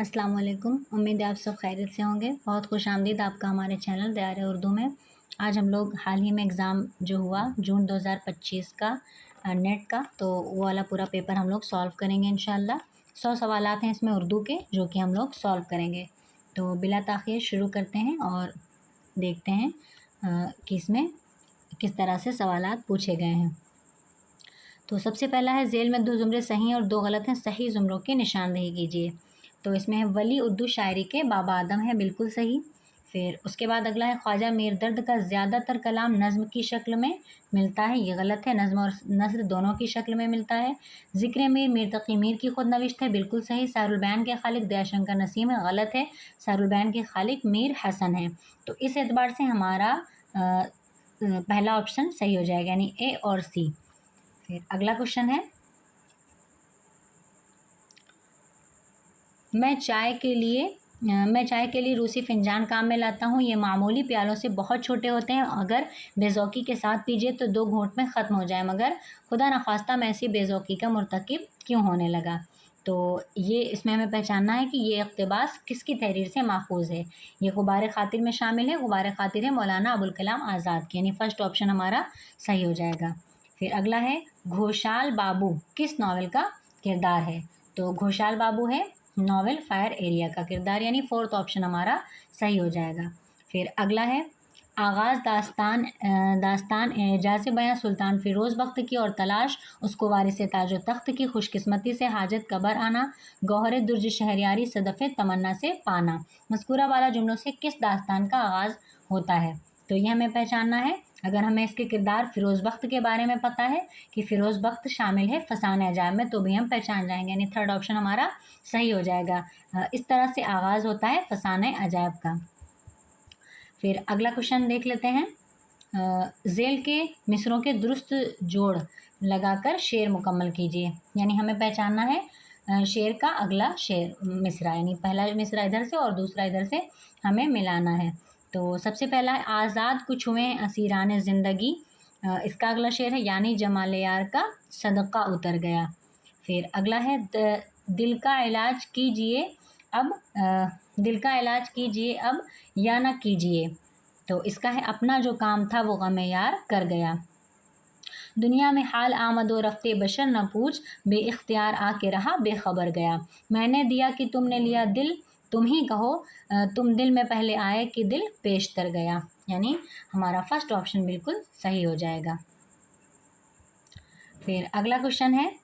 अस्सलाम वालेकुम। उम्मीद है आप सब खैरियत से होंगे। बहुत खुश आमदीद आपका हमारे चैनल दयार उर्दू में। आज हम लोग हाल ही में एग्ज़ाम जो हुआ जून 2025 का नेट का, तो वो वाला पूरा पेपर हम लोग सॉल्व करेंगे इंशाल्लाह। 100 सवालात हैं इसमें उर्दू के, जो कि हम लोग सॉल्व करेंगे। तो बिला ताख़ीर शुरू करते हैं और देखते हैं कि इसमें किस तरह से सवालात पूछे गए हैं। तो सबसे पहला है, ज़ेल में 2 ज़ुमरे सही हैं और 2 गलत हैं, सही ज़ुमरों की निशानदेही कीजिए। तो इसमें है वली उर्दू शायरी के बाबा आदम है, बिल्कुल सही। फिर उसके बाद अगला है, ख्वाजा मीर दर्द का ज़्यादातर कलाम नज़्म की शक्ल में मिलता है, ये गलत है। नज़्म और नस्र दोनों की शक्ल में मिलता है। ज़िक्र मीर मीर तक़ी मीर की खुद नविश्त है, बिल्कुल सही। सारुल बैन के खालिक दयाशंकर नसीम है, गलत है। सारुल बैन के खालिक मीर हसन है। तो इस एतबार से हमारा पहला ऑप्शन सही हो जाएगा, यानी ए और सी। फिर अगला क्वेश्चन है, मैं चाय के लिए रूसी फ़िंजान काम में लाता हूँ। ये मामूली प्यालों से बहुत छोटे होते हैं। अगर बेज़ौकी के साथ पीजिए तो 2 घूंट में ख़त्म हो जाए, मगर खुदा न ख़ास्ता मैं ऐसी बेज़ौकी का मुर्तकिब क्यों होने लगा। तो ये इसमें हमें पहचानना है कि ये इक़्तिबास किसकी तहरीर से माखूज़ है। ये गुबार ख़ातिर में शामिल है। गुबार ख़ातिर है मौलाना अबुल कलाम आज़ाद की, यानी फ़र्स्ट ऑप्शन हमारा सही हो जाएगा। फिर अगला है, घोषाल बाबू किस नावल का किरदार है। तो घोषाल बाबू है नावल फायर एरिया का किरदार, यानी 4th ऑप्शन हमारा सही हो जाएगा। फिर अगला है, आगाज़ दास्तान एजाज़ बयां सुल्तान फ़िरोज़ बख्त की और तलाश उसको वारिस ताज तख्त की, खुशकिस्मती से हाजत कबर आना, गौहर दुर्ज शहरियारी सदफ़ तमन्ना से पाना। मज़कूरा वाला जुमलों से किस दास्तान का आगाज़ होता है। तो यह हमें पहचानना है। अगर हमें इसके किरदार फ़िरोज़ बख्त के बारे में पता है कि फ़िरोज़ बख्त शामिल है फ़साने अजायब में, तो भी हम पहचान जाएंगे, यानी 3rd ऑप्शन हमारा सही हो जाएगा। इस तरह से आगाज़ होता है फ़साने अजायब का। फिर अगला क्वेश्चन देख लेते हैं, ज़ेल के मिसरों के दुरुस्त जोड़ लगाकर शेर मुकम्मल कीजिए। यानी हमें पहचानना है शेर का अगला शेर मिसरा, यानी पहला मिसरा इधर से और दूसरा इधर से हमें मिलाना है। तो सबसे पहला है, आज़ाद कुछ हुए असीरान ज़िंदगी, इसका अगला शेर है, यानी जमाल यार का सदका उतर गया। फिर अगला है, दिल का इलाज कीजिए अब या ना कीजिए। तो इसका है, अपना जो काम था वो गम यार कर गया। दुनिया में हाल आमद व रफ्ते बशर न पूछ, बेइख्तियार आके रहा बेखबर गया। मैंने दिया कि तुमने लिया दिल, तुम ही कहो तुम दिल में पहले आए कि दिल पेशतर गया। यानी हमारा फर्स्ट ऑप्शन बिल्कुल सही हो जाएगा। फिर अगला क्वेश्चन है,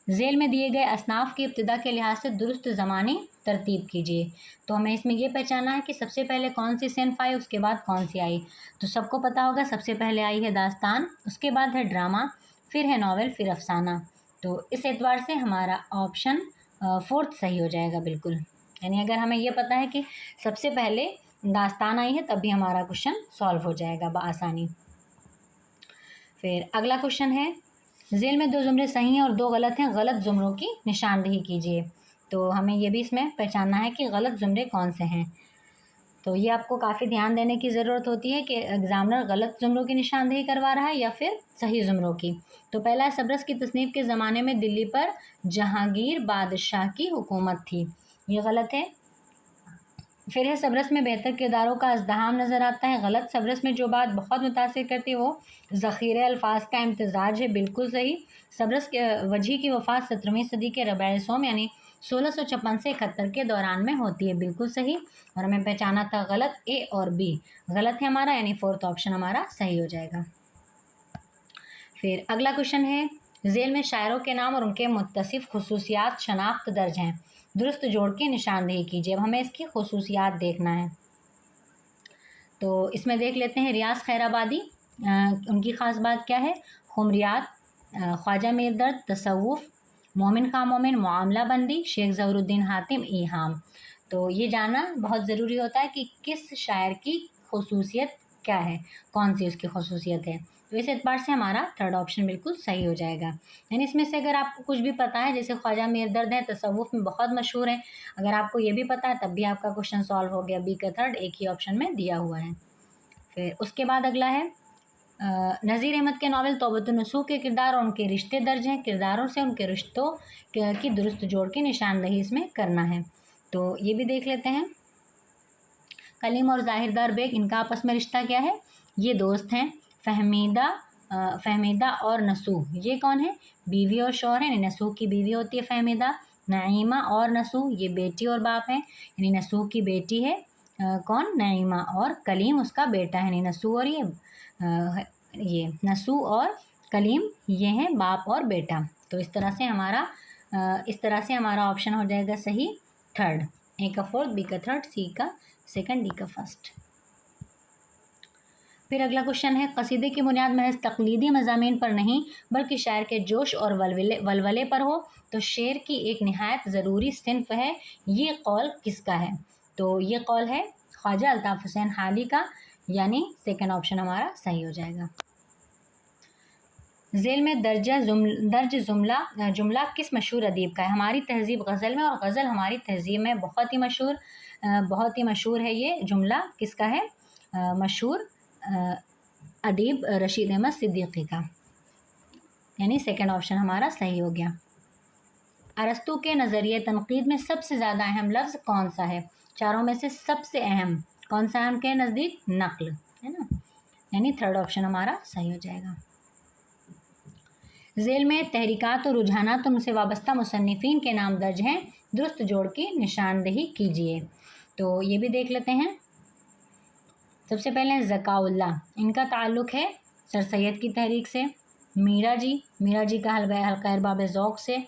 ज़ेल में दिए गए असनाफ़ की इब्तिदा के लिहाज से दुरुस्त ज़मानी तरतीब कीजिए। तो हमें इसमें ये पहचानना है कि सबसे पहले कौन सी सिन्फ़ आई, उसके बाद कौन सी आई। तो सबको पता होगा, सबसे पहले आई है दास्तान, उसके बाद है ड्रामा, फिर है नावल, फिर अफ़साना। तो इस एतबार से हमारा ऑप्शन 4th सही हो जाएगा बिल्कुल। यानी अगर हमें ये पता है कि सबसे पहले दास्तान आई है, तभी हमारा क्वेश्चन सॉल्व हो जाएगा बआसानी। फिर अगला क्वेश्चन है, ज़ेल में 2 ज़ुमरे सही हैं और 2 गलत हैं, गलत ज़ुमरों की निशानदेही कीजिए। तो हमें ये भी इसमें पहचानना है कि गलत ज़ुमरे कौन से हैं। तो ये आपको काफ़ी ध्यान देने की ज़रूरत होती है कि एग्ज़ामिनर गलत ज़ुमरों की निशानदेही करवा रहा है या फिर सही ज़ुमरों की। तो पहला है, सबरस की तसनीफ़ के ज़माने में दिल्ली पर जहांगीर बादशाह की हुकूमत थी, ये गलत है। फिर है, सबरस में बेहतर किरदारों का अज़दहाम नज़र आता है, गलत। सबरस में जो बात बहुत मुतासिर करती है वो ज़ख़ीरे अल्फाज का इम्तिज़ाज है, बिल्कुल सही। सबरस के वजह की वफ़ात 17वीं सदी के रबीउल सोम यानी 1656 से 71 के दौरान में होती है, बिल्कुल सही। और हमें पहचाना था गलत, ए और बी गलत है हमारा, यानी 4th ऑप्शन हमारा सही हो जाएगा। फिर अगला क्वेश्चन है, ज़ेल में शायरों के नाम और उनके मुत्तसिफ़ खुसूसियात शनाख्त दर्ज हैं, दुरुस्त जोड़ की निशानदेही कीजिए। अब हमें इसकी खुसूसियात देखना है। तो इसमें देख लेते हैं, रियाज़ खैराबादी, उनकी ख़ास बात क्या है। खुमरियात, ख्वाजा मीर दर्द तसव्वुफ़, मोमिन खां मोमिन मामला बंदी, शेख ज़हरुद्दीन हातिम ईहाम। तो ये जानना बहुत ज़रूरी होता है कि किस शायर की खुसूसियत क्या है, कौन सी उसकी खुसूसियत है। तो इस एतबार से हमारा 3rd ऑप्शन बिल्कुल सही हो जाएगा। यानी इसमें से अगर आपको कुछ भी पता है, जैसे ख्वाजा मीर दर्द है, तसव्वुफ़ में बहुत मशहूर है, अगर आपको ये भी पता है तब भी आपका क्वेश्चन सॉल्व हो गया। बी का 3rd एक ही ऑप्शन में दिया हुआ है। फिर उसके बाद अगला है, नज़ीर अहमद के नावल तौबतुन नसूह के किरदार और उनके रिश्ते दर्ज हैं, किरदारों से उनके रिश्तों की दुरुस्त जोड़ की निशानदेही इसमें करना है। तो ये भी देख लेते हैं। कलीम और जाहिरदार बेग, इनका आपस में रिश्ता क्या है? ये दोस्त हैं। फहमीदा और नसूह, ये कौन है? बीवी और शौहर हैं, यानी नसूह की बीवी होती है फहमीदा। नईमा और नसूह, ये बेटी और बाप हैं, यानी नसूह की बेटी है कौन? नईमा। और कलीम उसका बेटा है, यानी नसूह और ये नसूह और कलीम ये हैं बाप और बेटा। तो इस तरह से हमारा ऑप्शन हो जाएगा सही थर्ड। ए का फोर्थ, बी का थर्ड, सी का सेकंड, डी का फर्स्ट। फिर अगला क्वेश्चन है, कसीदे की बुनियाद महज तकलीदी मज़ामीन पर नहीं बल्कि शायर के जोश और वलवले पर हो तो शेर की एक नहायत ज़रूरी सिन्फ है, ये कौल किसका है? तो ये कौल है ख्वाजा अल्ताफ़ हुसैन हाली का, यानी सेकंड ऑप्शन हमारा सही हो जाएगा। ज़ेल में दर्ज जुमला किस मशहूर अदीब का है? हमारी तहज़ीब गज़ल में, और गज़ल हमारी तहज़ीब में बहुत ही मशहूर है। ये जुमला किसका है? मशहूर अदीब रशीद अहमद सिद्दीकी का, यानी सेकंड ऑप्शन हमारा सही हो गया। अरस्तू के नज़रिए तनकीद में सबसे ज़्यादा अहम लफ्ज़ कौन सा है? चारों में से सबसे अहम कौन सा है उनके नज़दीक? नक़्ल, है ना, यानी थर्ड ऑप्शन हमारा सही हो जाएगा। ज़ेल में तहरीकात और रुझानात और उनसे वाबस्ता मुसन्निफ़ीन के नाम दर्ज हैं, दुरुस्त जोड़ की निशानदेही कीजिए। तो ये भी देख लेते हैं। सबसे पहले ज़काउल्लाह, इनका ताल्लुक़ है सर सैयद की तहरीक से। मीरा जी का हल्का अरबाब ज़ौक़ से,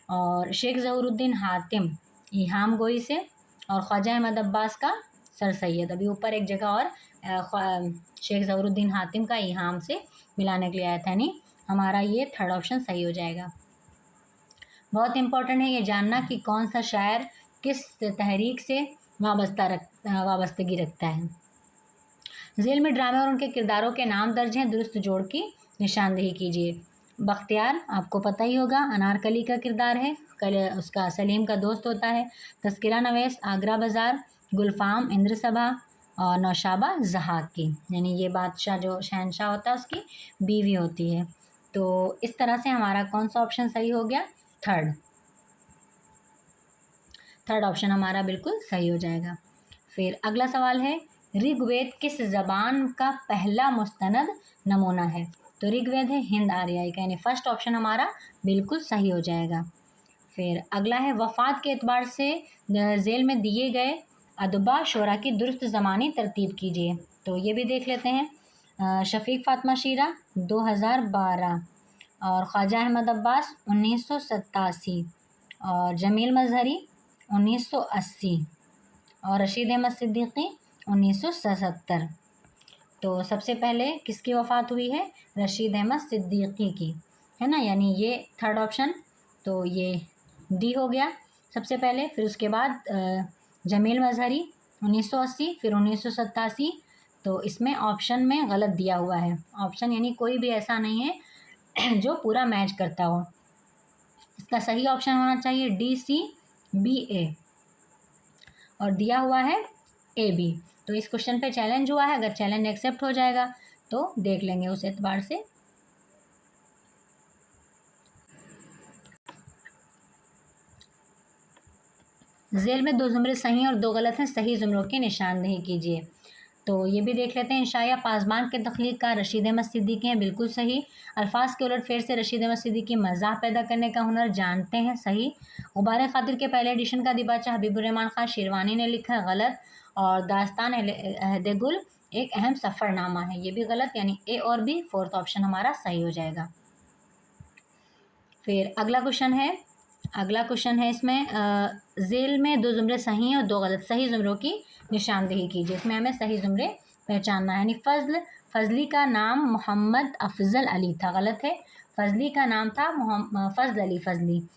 और शेख ज़हूरुद्दीन हातिम इहाम गोई से, और ख्वाजा अहमद अब्बास का सर सैयद। अभी ऊपर एक जगह और शेख ज़हूरुद्दीन हातिम का इहाम से मिलाने के लिए आया था, यानी हमारा ये थर्ड ऑप्शन सही हो जाएगा। बहुत इंपॉर्टेंट है ये जानना कि कौन सा शायर किस तहरीक से वाबस्तगी रखता है। ज़ेल में ड्रामे और उनके किरदारों के नाम दर्ज हैं, दुरुस्त जोड़ की निशानदेही कीजिए। बख्तियार आपको पता ही होगा, अनारकली का किरदार है, उसका सलीम का दोस्त होता है। तस्किरा नवेस आगरा बाज़ार, गुलफाम इंद्र सभा, और नौशाबा ज़हाक की, यानी ये बादशाह जो शहनशाह होता है उसकी बीवी होती है। तो इस तरह से हमारा कौन सा ऑप्शन सही हो गया? थर्ड ऑप्शन हमारा बिल्कुल सही हो जाएगा। फिर अगला सवाल है, ऋग्वेद किस ज़बान का पहला मुस्तनद नमूना है? तो ऋग्वेद है हिंद आर्याई का, यानी फर्स्ट ऑप्शन हमारा बिल्कुल सही हो जाएगा। फिर अगला है, वफ़ात के एतबार से ज़ेल में दिए गए अदबा शोरा की दुरुस्त ज़मानी तरतीब कीजिए। तो ये भी देख लेते हैं। शफ़ीक़ फ़ातिमा शीरा 2012, और ख्वाजा अहमद अब्बास 1987, और जमील मज़हरी 1980, और रशीद अहमद सिद्दीकी 1977। तो सबसे पहले किसकी वफ़ात हुई है? रशीद अहमद सिद्दीकी की, है ना, यानी ये थर्ड ऑप्शन, तो ये डी हो गया सबसे पहले। फिर उसके बाद जमील मज़हरी 1980, फिर 1987। तो इसमें ऑप्शन में गलत दिया हुआ है ऑप्शन, यानी कोई भी ऐसा नहीं है जो पूरा मैच करता हो। इसका सही ऑप्शन होना चाहिए DCBA, और दिया हुआ है AB। तो इस क्वेश्चन पे चैलेंज हुआ है, अगर चैलेंज एक्सेप्ट हो जाएगा तो देख लेंगे उस एतबार से। ज़ेल में 2 ज़ुमरे सही और 2 गलत हैं, सही ज़ुमरों की निशानदेही कीजिए। तो ये भी देख लेते हैं। इंशाया पासबान के तख्लीक का रशीद अहमद सिद्दीकी हैं, बिल्कुल सही। अल्फाज के उलट फेर से रशीद अहमद सिद्दीकी मज़ाह पैदा करने का हुनर जानते हैं, सही। गुबार खातिर के पहले एडिशन का दिबाचा हबीबुर्रहमान खान शेरवानी ने लिखा है, गलत। और दास्तान अहद गुल एक अहम सफ़रनामा है, ये भी गलत, यानी ए और बी फोर्थ ऑप्शन हमारा सही हो जाएगा। फिर अगला क्वेश्चन है इसमें ज़ेल में 2 ज़ुमरे सही और 2 गलत, सही ज़ुमरों की निशानदेही कीजिए। इसमें हमें सही ज़ुमरे पहचानना है, यानी फजली का नाम मोहम्मद अफजल अली था, गलत है। फजली का नाम था फजल अली फजली।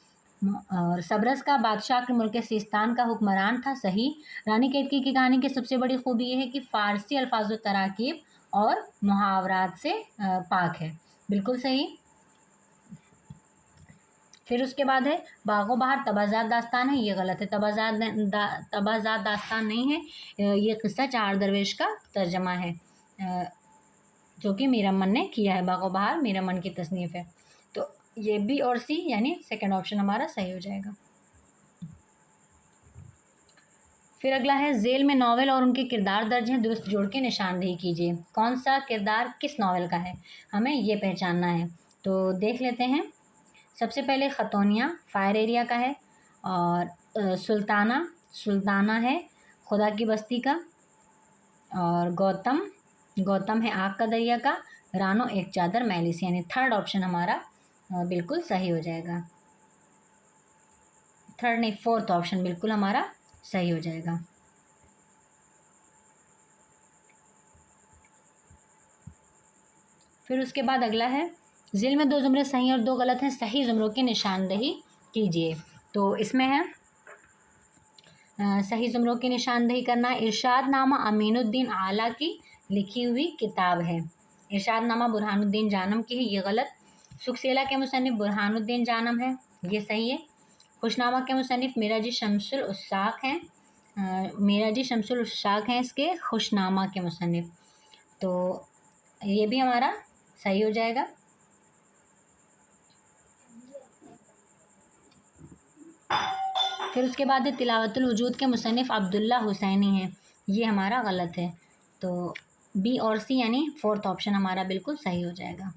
और सबरस का बादशाह के मुल्क सिस्तान का हुक्मरान था, सही। रानी केतकी की कहानी की सबसे बड़ी खूबी ये है कि फ़ारसी अल्फाज तराकीब और मुहावरात से पाक है, बिल्कुल सही। फिर उसके बाद है बागो बहार तबाजात दास्तान है, ये गलत है। तबाजात दास्तान नहीं है, ये किस्सा चार दरवेश का तर्जमा है जो कि मीरामन ने किया है। बागो बहार मीरामन की तसनीफ़ है। तो ये बी और सी यानी सेकंड ऑप्शन हमारा सही हो जाएगा। फिर अगला है जेल में नावल और उनके किरदार दर्ज हैं, दुरुस्त जोड़ के निशानदेही कीजिए। कौन सा किरदार किस नावल का है, हमें ये पहचानना है। तो देख लेते हैं। सबसे पहले खतौनिया फायर एरिया का है, और सुल्ताना है खुदा की बस्ती का, और गौतम है आग का दरिया का, रानो एक चादर मैली से, यानी थर्ड ऑप्शन हमारा बिल्कुल सही हो जाएगा। थर्ड नहीं, फोर्थ ऑप्शन बिल्कुल हमारा सही हो जाएगा। फिर उसके बाद अगला है ज़िल में 2 जुमरे सही और 2 गलत हैं, सही जुमरों की निशानदेही कीजिए। तो इसमें है सही जुमरों की निशानदेही करना। इरशाद नामा अमीनुद्दीन आला की लिखी हुई किताब है। इरशाद नामा बुरहानुद्दीन जानम की है, ये गलत। सुखसेला के मुसन्निफ बुरहानुद्दीन जानम है, ये सही है। खुशनामा के मुसन्निफ मिराजी शमसुल उस्साक हैं, मिराजी शमसुल उस्साक हैं इसके खुशनामा के मुसन्निफ, तो ये भी हमारा सही हो जाएगा। फिर उसके बाद तिलावतुल वजूद के मुसन्निफ अब्दुल्ला हुसैनी हैं, ये हमारा गलत है। तो बी और सी यानी फोर्थ ऑप्शन हमारा बिल्कुल सही हो जाएगा।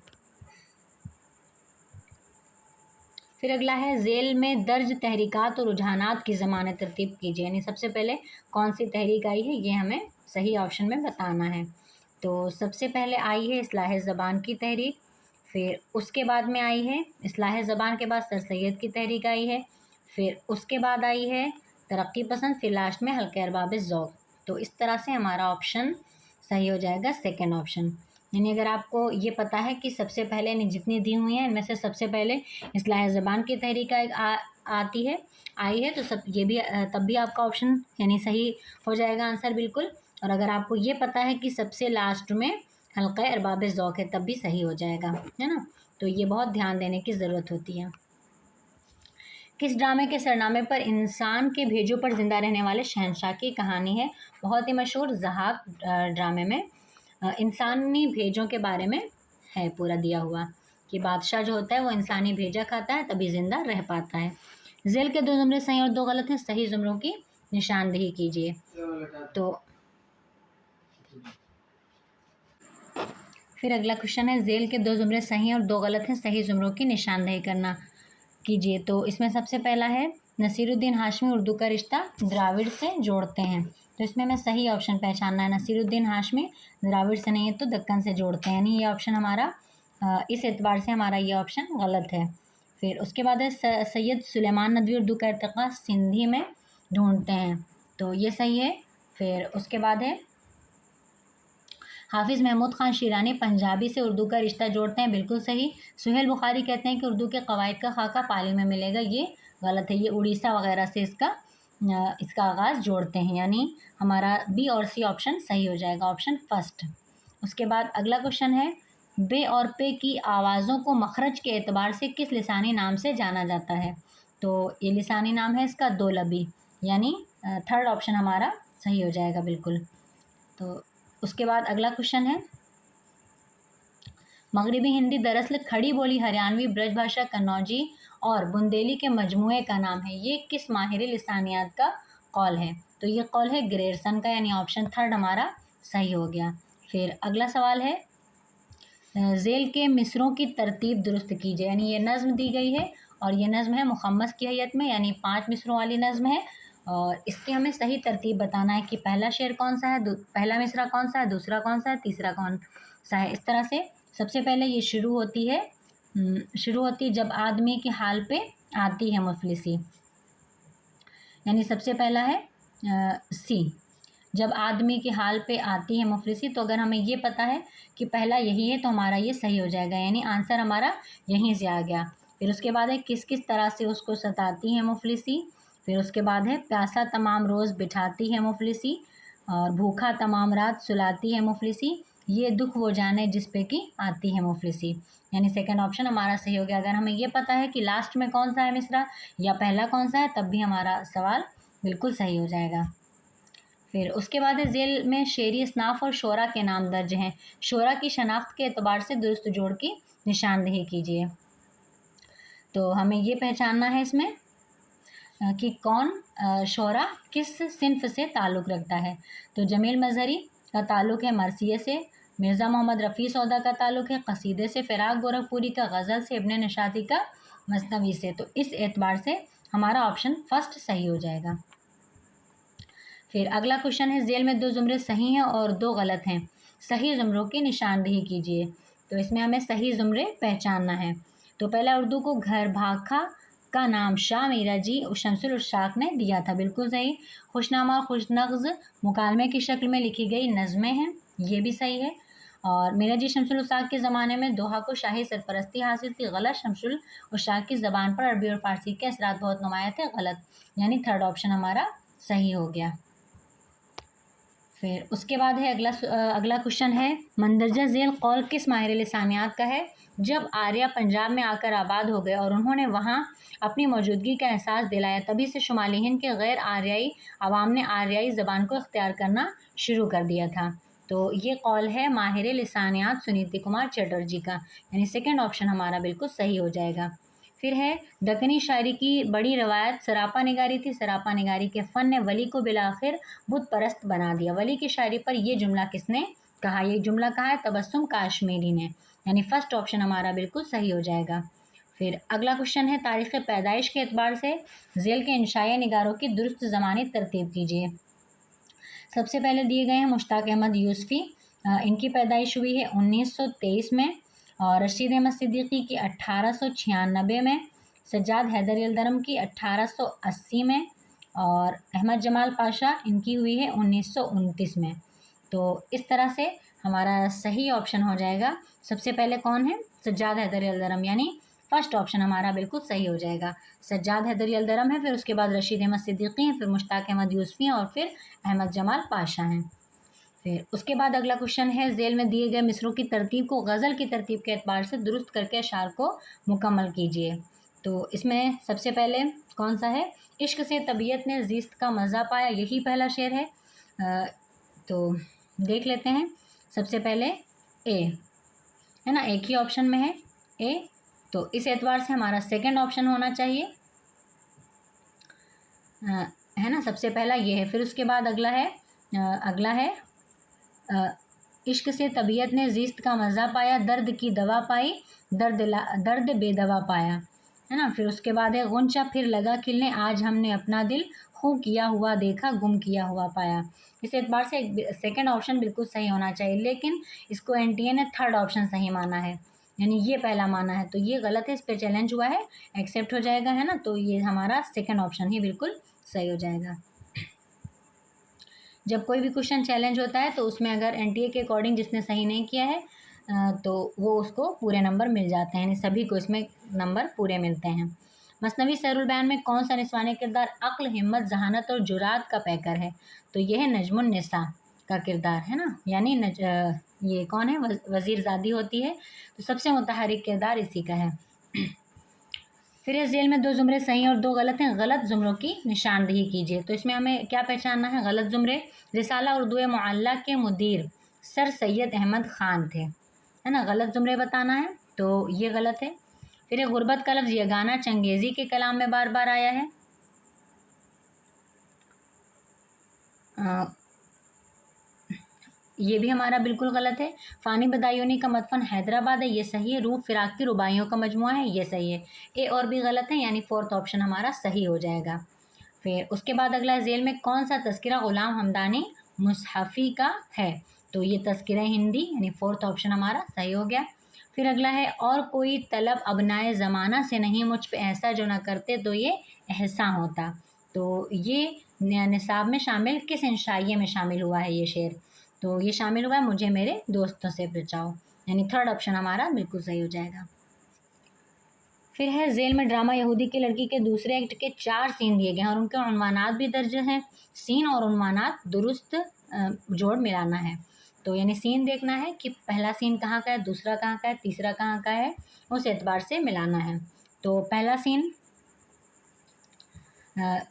फिर अगला है ज़ेल में दर्ज तहरीकात और रुझानात की ज़माने तरतीब कीजिए, यानी सबसे पहले कौन सी तहरीक आई है ये हमें सही ऑप्शन में बताना है। तो सबसे पहले आई है इस्लाह ज़बान की तहरीक, फिर उसके बाद में आई है इस्लाह ज़बान के बाद सर सैयद की तहरीक आई है, फिर उसके बाद आई है तरक्की पसंद, फिर लास्ट में हल्के अरबाब ज़ौक़। तो इस तरह से हमारा ऑप्शन सही हो जाएगा सेकंड ऑप्शन। यानी अगर आपको ये पता है कि सबसे पहले जितनी दी हुई हैं इनमें से सबसे पहले इस्लाह ज़बान की तहरीक आई है, तो सब ये भी तब भी आपका ऑप्शन यानी सही हो जाएगा आंसर बिल्कुल। और अगर आपको ये पता है कि सबसे लास्ट में हल्का अरबाब ज़ौक़ है, तब भी सही हो जाएगा, है ना। तो ये बहुत ध्यान देने की ज़रूरत होती है। किस ड्रामे के सरनामे पर इंसान के भेजों पर ज़िंदा रहने वाले शहंशाह की कहानी है? बहुत ही मशहूर ज़हाक ड्रामे में इंसानी भेजों के बारे में है पूरा दिया हुआ कि बादशाह जो होता है वो इंसानी भेजा खाता है तभी ज़िंदा रह पाता है। ज़ेल के 2 जुमरे सही और 2 गलत हैं, सही जुमरों की निशानदेही कीजिए। तो फिर अगला क्वेश्चन है ज़ेल के 2 जुमरे सही और 2 गलत हैं, सही जुमरों की निशानदेही करना कीजिए। तो इसमें सबसे पहला है नसीरुद्दीन हाशमी उर्दू का रिश्ता द्राविड़ से जोड़ते हैं, तो इसमें हमें सही ऑप्शन पहचानना है। नसीरुद्दीन हाशमी द्राविड़ से नहीं है तो दक्कन से जोड़ते हैं, यानी ये ऑप्शन हमारा इस एतबार से हमारा ये ऑप्शन गलत है। फिर उसके बाद है सैयद सुलेमान नदवी उर्दू का इर्तिक़ा सिंधी में ढूंढते हैं, तो ये सही है। फिर उसके बाद है हाफिज़ महमूद ख़ान शिरानी पंजाबी से उर्दू का रिश्ता जोड़ते हैं, बिल्कुल सही। सुहेल बुखारी कहते हैं कि उर्दू के कवायद का खाका पाली में मिलेगा, ये गलत है। ये उड़ीसा वगैरह से इसका आगाज़ जोड़ते हैं, यानी हमारा बी और सी ऑप्शन सही हो जाएगा, ऑप्शन फर्स्ट। उसके बाद अगला क्वेश्चन है बे और पे की आवाज़ों को मखरज के एतबार से किस लिसानी नाम से जाना जाता है? तो ये लिसानी नाम है इसका दोलबी, यानी थर्ड ऑप्शन हमारा सही हो जाएगा बिल्कुल। तो उसके बाद अगला क्वेश्चन है मगरिबी हिंदी दरअसल खड़ी बोली हरियाणवी ब्रज भाषा कन्नौजी और बुंदेली के मजमूए का नाम है, ये किस माहिर लिसानियात का कौल है? तो ये कौल है ग्रेयरसन का, यानी ऑप्शन थर्ड हमारा सही हो गया। फिर अगला सवाल है ज़ेल के मिसरों की तरतीब दुरुस्त कीजिए, यानी ये नज़्म दी गई है और ये नज़्म है मुखम्मस की हैयत में, यानी 5 मिसरों वाली नज़्म है और इसकी हमें सही तरतीब बताना है कि पहला शेर कौन सा है, पहला मिसरा कौन सा है, दूसरा कौन सा है, तीसरा कौन सा है। इस तरह से सबसे पहले ये शुरू होती है जब आदमी के हाल पे आती है मुफलिसी, यानी सबसे पहला है सी, जब आदमी के हाल पे आती है मुफलिसी। तो अगर हमें ये पता है कि पहला यही है तो हमारा ये सही हो जाएगा, यानी आंसर हमारा यहीं से आ गया। फिर उसके बाद है किस किस तरह से उसको सताती है मुफलिसी। फिर उसके बाद है प्यासा तमाम रोज़ बिठाती है मुफलिसी और भूखा तमाम रात सुलाती है मुफलिसी, ये दुख वो जाने जिस पे कि आती है मुफलिसी, यानी सेकंड ऑप्शन हमारा सही हो गया। अगर हमें ये पता है कि लास्ट में कौन सा है मिसरा या पहला कौन सा है तब भी हमारा सवाल बिल्कुल सही हो जाएगा। फिर उसके बाद है ज़ेल में शेरी असनाफ और शोरा के नाम दर्ज हैं, शोरा की शनाख्त के एतबार से दुरुस्त जोड़ की निशानदेही कीजिए। तो हमें ये पहचानना है इसमें कि कौन शोरा किस सिन्फ से ताल्लुक़ रखता है। तो जमील मजहरी का ताल्लुक़ है मरसिए से, मिर्ज़ा मोहम्मद रफ़ी सौदा का ताल्लुक़ है कसीदे से, फ़िराक गोरखपुरी का गज़ल से, इब्न निशाती का मसनवी से। तो इस एतबार से हमारा ऑप्शन फर्स्ट सही हो जाएगा। फिर अगला क्वेश्चन है, झेल में 2 ज़ुमरे सही हैं और 2 गलत हैं, सही ज़ुमरों की निशानदेही कीजिए। तो इसमें हमें सही ज़ुमरे पहचानना है। तो पहला, उर्दू को घर भाखा का नाम शाह मीरा जी शमसुल उशाक ने दिया था, बिल्कुल सही। खुशनामा और खुशनग़्ज़ मुकालमे की शक्ल में लिखी गई नज़में हैं, ये भी सही है। और मीरा जी शमसुल उशाक के ज़माने में दोहा को शाही सरपरस्ती हासिल थी, गलत। शमसुल उशाक की ज़बान पर अरबी और फ़ारसी के असरात बहुत नुमाया थे, गलत। यानी थर्ड ऑप्शन हमारा सही हो गया। फिर उसके बाद है अगला क्वेश्चन है, मंदरजा झेल कौल किस माहिर लिसानियात का है। जब आर्या पंजाब में आकर आबाद हो गए और उन्होंने वहाँ अपनी मौजूदगी का एहसास दिलाया, तभी से शुमाली हिंद के गैर आर्याई अवाम ने आर्याई ज़बान को इख्तियार करना शुरू कर दिया था। तो ये कौल है माहिर लिसानियात सुनीति कुमार चटर्जी का, यानी सेकंड ऑप्शन हमारा बिल्कुल सही हो जाएगा। फिर है, दक्कनी शायरी की बड़ी रवायत सरापा निगारी थी, सरापा निगारी के फ़न ने वली को बिलाखिर बुत परस्त बना दिया। वली की शायरी पर यह जुमला किसने कहा, ये जुमला कहा है तबस्सुम काश्मीरी ने, यानी फर्स्ट ऑप्शन हमारा बिल्कुल सही हो जाएगा। फिर अगला क्वेश्चन है, तारीख़ पैदाइश के एतबार से झेल के इंशाए निगारों की दुरुस्त ज़मानी तरतीब कीजिए। सबसे पहले दिए गए हैं मुश्ताक अहमद यूसुफ़ी, इनकी पैदाइश हुई है 1923 में, और रशीद अहमद सिद्दीकी की 1896 में, सज्जाद हैदर यलदरम की 1880 में, और अहमद जमाल पाशा इनकी हुई है 1929 में। तो इस तरह से हमारा सही ऑप्शन हो जाएगा। सबसे पहले कौन है, सज्जाद हैदर यलदरम, यानी फर्स्ट ऑप्शन हमारा बिल्कुल सही हो जाएगा। सज्जाद हैदर यलदरम है, फिर उसके बाद रशीद अहमद सिद्दीकी हैं, फिर मुश्ताक अहमद यूसुफ़ी हैं, और फिर अहमद जमाल पाशा हैं। फिर उसके बाद अगला क्वेश्चन है, झेल में दिए गए मिसरों की तरतीब को गज़ल की तरतीब के एतबार से दुरुस्त करके अशार को मुकम्मल कीजिए। तो इसमें सबसे पहले कौन सा है, इश्क से तबीयत ने ज़िस्त का मज़ा पाया, यही पहला शेर है। तो देख लेते हैं। सबसे पहले ए है ना, एक ही ऑप्शन में है ए, तो इस एतबार से हमारा सेकंड ऑप्शन होना चाहिए, है ना। सबसे पहला ये है, फिर उसके बाद अगला है इश्क से तबीयत ने ज़िस्त का मज़ा पाया, दर्द की दवा पाई, दर्द बेदवा पाया, है ना। फिर उसके बाद है, गुंचा फिर लगा खिलने, आज हमने अपना दिल खूं किया हुआ देखा, गुम किया हुआ पाया। इस एतबार से सेकंड ऑप्शन बिल्कुल सही होना चाहिए, लेकिन इसको एनटीए ने थर्ड ऑप्शन सही माना है, यानी ये पहला माना है, तो ये गलत है, इस पर चैलेंज हुआ है, एक्सेप्ट हो जाएगा, है ना। तो ये हमारा सेकंड ऑप्शन ही बिल्कुल सही हो जाएगा। जब कोई भी क्वेश्चन चैलेंज होता है तो उसमें अगर एनटीए के अकॉर्डिंग जिसने सही नहीं किया है तो वो उसको पूरे नंबर मिल जाते हैं, यानी सभी को इसमें नंबर पूरे मिलते हैं। मसनवी सहरुल बयान में कौन सा निस्वानी किरदार अक्ल, हिम्मत, जहानत और जुरात का पैकर है। तो ये है नजमुन निसा का किरदार, है ना, यानी ये कौन है, वज़ीरज़ादी होती है, तो सबसे मुतहरिक किरदार इसी का है। फिर इस जेल में 2 ज़ुमरे सही और 2 गलत हैं, गलत ज़ुमरों की निशानदेही कीजिए। तो इसमें हमें क्या पहचानना है, गलत ज़ुमरे, रिसाला उर्दू मुअल्ला के मुदीर सर सैयद अहमद ख़ान थे, है ना, गलत ज़ुमरे बताना है, तो ये गलत है। फिर एक गुर्बत का लफ्ज़ यगाना चंगेज़ी के कलाम में बार बार आया है, ये भी हमारा बिल्कुल गलत है। फ़ानी बदायूनी का मदफन हैदराबाद है, ये सही है। रूप फिराक की रुबाइयों का मजमुआ है, ये सही है। ए और भी गलत है, यानी फोर्थ ऑप्शन हमारा सही हो जाएगा। फिर उसके बाद अगला, झेल में कौन सा तज़किरा ग़ुलाम हमदानी मुसहफ़ी का है। तो ये तज़किरा हिंदी, यानी फोर्थ ऑप्शन हमारा सही हो गया। फिर अगला है, और कोई तलब अबनाए ज़माना से नहीं, मुझ पे ऐसा जो ना करते तो ये एहसा होता। तो ये निसाब में शामिल किस इंशाइये में शामिल हुआ है ये शेर, तो ये शामिल हुआ है मुझे मेरे दोस्तों से बचाओ, यानी थर्ड ऑप्शन हमारा बिल्कुल सही हो जाएगा। फिर है, झेल में ड्रामा यहूदी की लड़की के दूसरे एक्ट के 4 सीन दिए गए हैं और उनके उन्वानात भी दर्ज हैं। सीन और उन्वानात दुरुस्त जोड़ मिलाना है, तो यानी सीन देखना है कि पहला सीन कहाँ का है, दूसरा कहाँ का है, तीसरा कहाँ का है, उस एतबार से मिलाना है। तो पहला सीन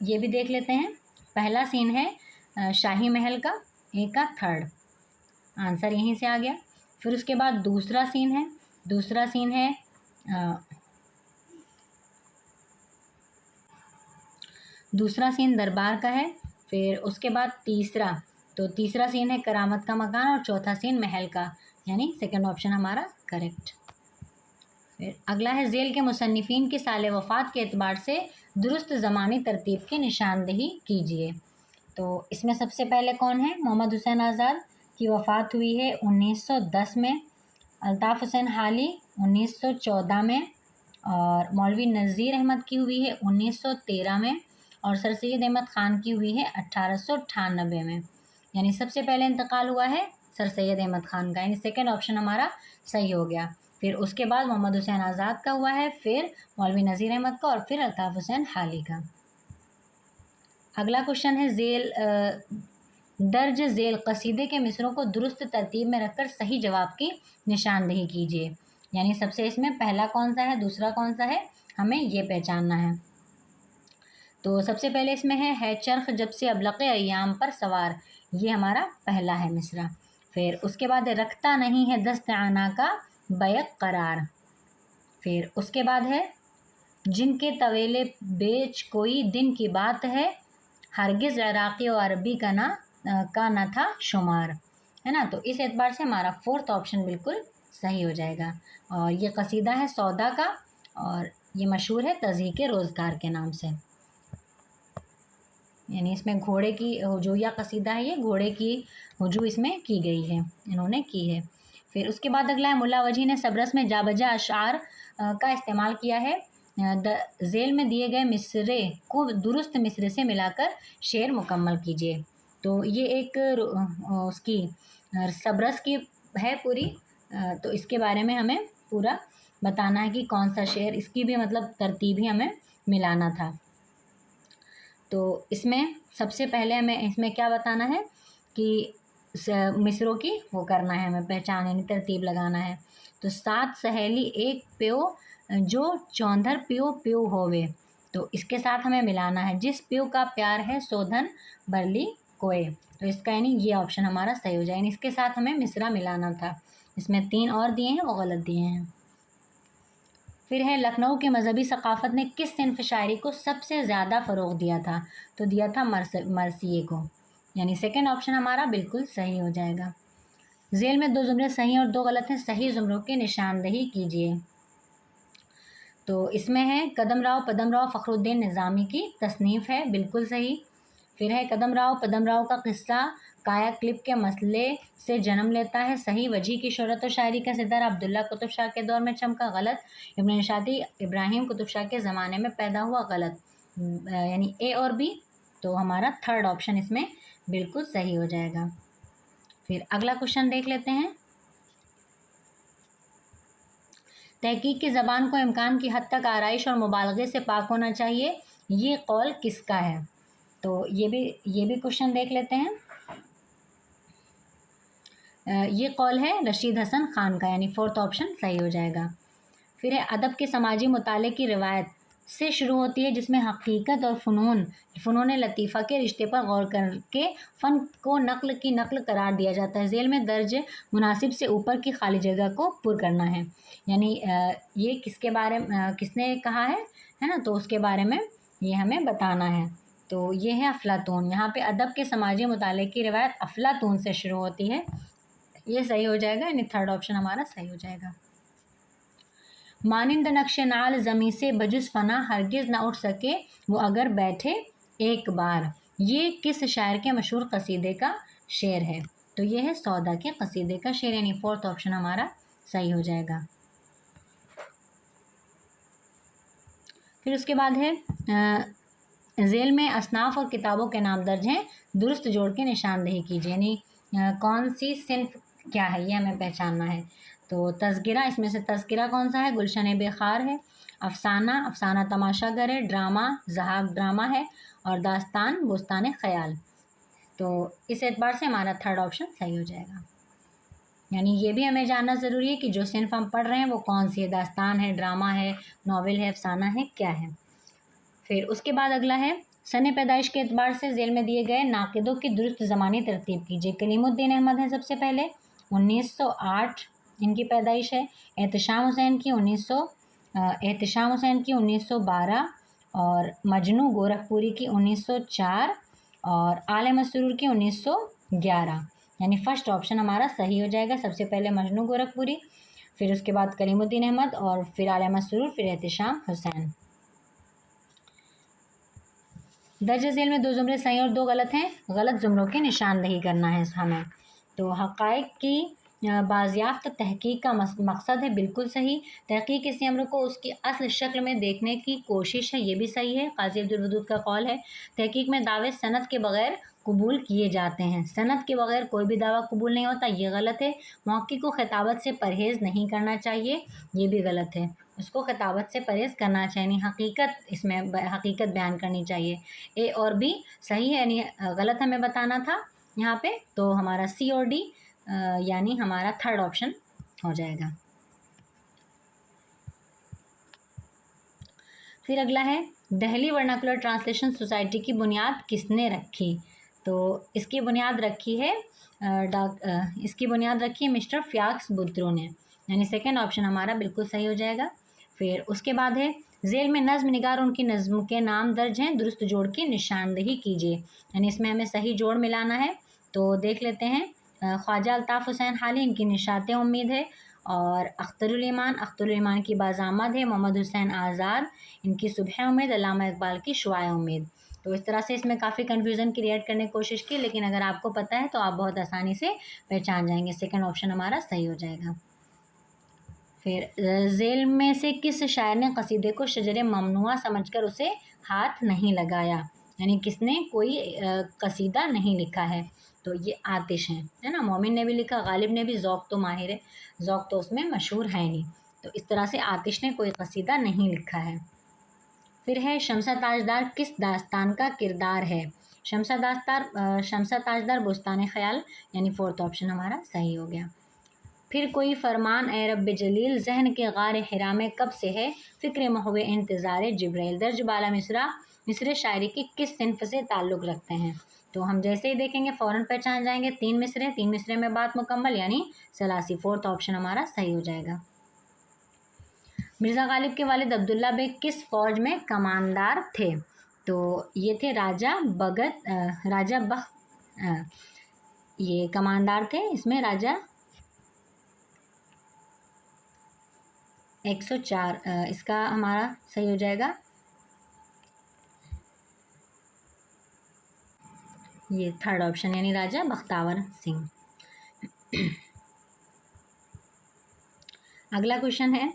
ये भी देख लेते हैं। पहला सीन है शाही महल का, ए का थर्ड आंसर यहीं से आ गया। फिर उसके बाद दूसरा सीन है दूसरा सीन दरबार का है। फिर उसके बाद तीसरा सीन है करामत का मकान, और चौथा सीन महल का, यानी सेकंड ऑप्शन हमारा करेक्ट। फिर अगला है ज़ेल के मुसन्निफ़ीन की साल वफ़ात के एतबार से दुरुस्त ज़मानी तरतीब की निशानदेही कीजिए। तो इसमें सबसे पहले कौन है? मोहम्मद हुसैन आज़ाद की वफ़ात हुई है 1910 में, अल्ताफ़ हुसैन हाली 1914 में, और मौलवी नज़ीर अहमद की हुई है 1913 में, और सर सैयद अहमद ख़ान की हुई है 1898 में। यानी सबसे पहले इंतकाल हुआ है सर सैयद अहमद ख़ान का, यानी सेकंड ऑप्शन हमारा सही हो गया। फिर उसके बाद मोहम्मद हुसैन आज़ाद का हुआ है, फिर मौलवी नज़ीर अहमद का, और फिर अल्ताफ़ हुसैन हाली का। अगला क्वेश्चन है दर्ज ज़ेल कसीदे के मिसरों को दुरुस्त तरतीब में रखकर सही जवाब की निशानदेही कीजिए। यानी सबसे इसमें पहला कौन सा है, दूसरा कौन सा है, हमें ये पहचानना है। तो सबसे पहले इसमें है चरख जब से अबलक़े अय्याम पर सवार, ये हमारा पहला है मिसरा। फिर उसके बाद रखता नहीं है दस्त आना का बैक करार। फिर उसके बाद है जिनके तवेले बेच कोई दिन की बात है, हरगिज़ इराक़ी और अरबी का न था शुमार, है ना। तो इस एतबार से हमारा फोर्थ ऑप्शन बिल्कुल सही हो जाएगा। और ये कसीदा है सौदा का, और ये मशहूर है तज़हीक़े रोज़गार के नाम से। यानी इसमें घोड़े की हुजूया कसीदा है, ये घोड़े की हुजू इसमें की गई है, इन्होंने की है। फिर उसके बाद अगला है मुल्ला वजी ने सबरस में जाबजा अशार का इस्तेमाल किया है। ज़ेल में दिए गए मिसरे को दुरुस्त मिसरे से मिलाकर शेर मुकम्मल कीजिए। तो ये एक उसकी सबरस की है पूरी, तो इसके बारे में हमें पूरा बताना है कि कौन सा शेर, इसकी भी मतलब तरतीब ही हमें मिलाना था। तो इसमें सबसे पहले हमें इसमें क्या बताना है कि मिसरों की वो करना है, हमें पहचान यानी तरतीब लगाना है। तो 7 सहेली एक प्यो जो चौंधर प्यो प्यो होवे, तो इसके साथ हमें मिलाना है जिस प्यो का प्यार है सोधन बरली कोए। तो इसका यानी ये ऑप्शन हमारा सही हो जाए, यानी इसके साथ हमें मिसरा मिलाना था। इसमें 3 और दिए हैं, वो गलत दिए हैं। फिर है लखनऊ की मजहबी सकाफ़त ने किस सिन्फ शायरी को सबसे ज़्यादा फ़रोग़ दिया था? तो दिया था मरसिए को, यानी सेकंड ऑप्शन हमारा बिल्कुल सही हो जाएगा। ज़ेल में 2 ज़ुमरे सही और 2 गलत हैं, सही ज़ुमरों की निशानदेही कीजिए। तो इसमें है कदम राव पदम राव फ़खरुद्दीन निज़ामी की तसनीफ़ है, बिल्कुल सही। फिर है कदम राव पदम राव का किस्सा काया क्लिप के मसले से जन्म लेता है, सही। वजी की शोहरत और शायरी का सितारा अब्दुल्ला कुतुब शाह के दौर में चमका, गलत। इब्न निशाती इब्राहिम कुतुब शाह के ज़माने में पैदा हुआ, गलत। यानी ए और बी, तो हमारा थर्ड ऑप्शन इसमें बिल्कुल सही हो जाएगा। फिर अगला क्वेश्चन देख लेते हैं। तहकीक की ज़बान को इम्कान की हद तक आराइश और मुबालगे से पाक होना चाहिए, ये कौल किसका है? तो ये भी क्वेश्चन देख लेते हैं। ये कौल है रशीद हसन ख़ान का, यानी फोर्थ ऑप्शन सही हो जाएगा। फिर है अदब के समाजी मुताले की रिवायत से शुरू होती है जिसमें हकीकत और फ़नून लतीफ़ा के रिश्ते पर गौर करके फ़न को नक़ल करार दिया जाता है। ज़ेल में दर्ज मुनासिब से ऊपर की खाली जगह को पुर करना है, यानी ये किसके बारे में किसने कहा है ना, तो उसके बारे में ये हमें बताना है। तो ये है अफ़लातून, यहाँ पे अदब के समाजी मुताले की रिवायत अफ़लातून से शुरू होती है, ये सही हो जाएगा, यानी थर्ड ऑप्शन हमारा सही हो जाएगा। मानिंद नक्श नाल ज़मी से बजुज़ फ़ना हरगिज़ ना उठ सके वो अगर बैठे एक बार, ये किस शायर के मशहूर कसीदे का शेर है? तो ये है सौदा के कसीदे का शेर, यानी फोर्थ ऑप्शन हमारा सही हो जाएगा। फिर उसके बाद है ज़ेल में असनाफ़ और किताबों के नाम दर्ज हैं, दुरुस्त जोड़ के निशानदेही कीजिए, यानी कौन सी सिन्फ क्या है, ये हमें पहचानना है। तो तज़किरा, इसमें से तज़किरा कौन सा है? गुलशन बेखार है। अफ़साना तमाशागर है। ड्रामा ज़हाक ड्रामा है, और दास्तान बुस्तान ख़याल। तो इस एतबार से हमारा थर्ड ऑप्शन सही हो जाएगा। यानी ये भी हमें जानना ज़रूरी है कि जो सिन्फ हम पढ़ रहे हैं वो कौन सी है, दास्तान है, ड्रामा है, नावल है, अफ़साना है, क्या है। फिर उसके बाद अगला है सन पैदाइश के एतबार से ज़ेल में दिए गए नाक़िदों की दुरुस्त ज़मानी तरतीब कीजिए। कलीमुद्दीन अहमद हैं सबसे पहले, 1908 इनकी पैदाइश है। एहतशाम हुसैन की 1912, और मजनू गोरखपुरी की 1904 और आले मसरूर की 1911, यानी फर्स्ट ऑप्शन हमारा सही हो जाएगा। सबसे पहले मजनू गोरखपुरी, फिर उसके बाद कलीमुद्दीन अहमद और फिर आले मसरूर, फिर एहतिशाम हुसैन। दर्ज झेल में 2 जुमले सही और 2 गलत हैं। गलत जुमलों की निशानदेही करना है हमें। तो हक़ाइक़ की बाज़ियाफ़्त तहक़ीक़ का मकसद है, बिल्कुल सही। तहक़ीक़ किसी अम्र को उसकी असल शक्ल में देखने की कोशिश है, ये भी सही है। क़ाज़ी अब्दुल वदूद का कौल है। तहक़ीक़ में दावे सनद के बग़ैर कबूल किए जाते हैं, सनद के बग़ैर कोई भी दावा कबूल नहीं होता, ये गलत है। मौक़ी को ख़िताबत से परहेज़ नहीं करना चाहिए, ये भी गलत है। उसको ख़िताबत से परहेज़ करना चाहिए, यानी हकीकत, इसमें हकीकत बयान करनी चाहिए। ए और बी सही है, यानी गलत हमें बताना था यहाँ पे। तो हमारा सी और डी यानी हमारा थर्ड ऑप्शन हो जाएगा। फिर अगला है, दिल्ली वर्नाकुलर ट्रांसलेशन सोसाइटी की बुनियाद किसने रखी? तो इसकी बुनियाद रखी है मिस्टर फ्याक्स बुत्रो ने, यानी सेकंड ऑप्शन हमारा बिल्कुल सही हो जाएगा। फिर उसके बाद है, झेल में नज़्म निगार उनकी नज़्म के नाम दर्ज हैं, दुरुस्त जोड़ की निशानदेही कीजिए, यानी इसमें हमें सही जोड़ मिलाना है। तो देख लेते हैं, ख्वाजा अल्ताफ़ हुसैन हाली, इनकी निशात उम्मीद है। और अख्तरुल ईमान की बाज़ामद है। मोहम्मद हुसैन आज़ाद, इनकी सुबह उम्मीद। अल्लामा इकबाल की शुआए उम्मीद। तो इस तरह से इसमें काफ़ी कन्फ्यूज़न क्रिएट करने की कोशिश की, लेकिन अगर आपको पता है तो आप बहुत आसानी से पहचान जाएंगे। सेकंड ऑप्शन हमारा सही हो जाएगा। फिर झेल में से किस शायर ने कसीदे को शजर ममनुआ समझकर उसे हाथ नहीं लगाया, यानी किसने कोई कसीदा नहीं लिखा है? तो ये आतिश हैं, है ना। मोमिन ने भी लिखा, गालिब ने भी। ज़ौक़ तो माहिर है, ज़ौक़ तो उसमें मशहूर है नहीं। तो इस तरह से आतिश ने कोई कसीदा नहीं लिखा है। फिर है, शमसा ताजदार किस दास्तान का किरदार है? शमसा ताजदार बुस्तान ख्याल, यानी फोर्थ ऑप्शन हमारा सही हो गया। फिर कोई फरमान ए रब जलील जहन के गार हिरा में कब से है, फ़िक्र महवे इंतज़ार जिब्राइल। दर्ज बाला मिसरा मिसरे शायरी की किस सिन्फ से ताल्लुक़ रखते हैं? तो हम जैसे ही देखेंगे फ़ौरन पहचान जाएंगे। 3 मिसरे में बात मुकम्मल, यानी सलासी, फोर्थ ऑप्शन हमारा सही हो जाएगा। मिर्ज़ा गालिब के वालिद अब्दुल्ला बेग किस फ़ौज में कमानदार थे? तो ये थे राजा बख्त, ये कमानदार थे। इसमें राजा 104 इसका हमारा सही हो जाएगा। ये थर्ड ऑप्शन, यानी राजा बख्तावर सिंह। अगला क्वेश्चन है,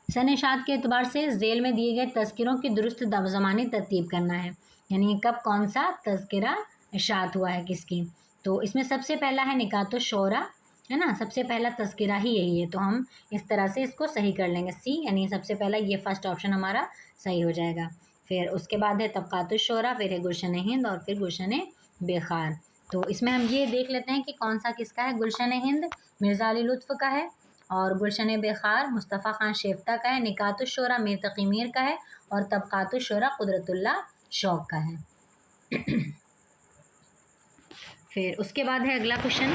सनशात के एतबार से झेल में दिए गए तज़किरों की दुरुस्त ज़मानी तरतीब करना है, यानी कब कौन सा तज़किरा इशात हुआ है किसकी। तो इसमें सबसे पहला है निकातो शोरा, है ना, सबसे पहला तज़किरा ही यही है। तो हम इस तरह से इसको सही कर लेंगे, सी, यानी सबसे पहला ये फर्स्ट ऑप्शन हमारा सही हो जाएगा। फिर उसके बाद है तबक़ातुश शोरा, फिर है गुलशन हिंद और फिर गुलशन बेखार। तो इसमें हम ये देख लेते हैं कि कौन सा किसका है। गुलशन हिंद मिर्ज़ा अली लुत्फ़ का है और गुलशन बेखार मुस्तफ़ा ख़ान शेफ्ता का है। निकातुश शोरा मीर तक़ी मीर का है और तबक़ातुश शोरा कुदरतुल्लाह शौक़ का है। फिर उसके बाद है अगला क्वेश्चन,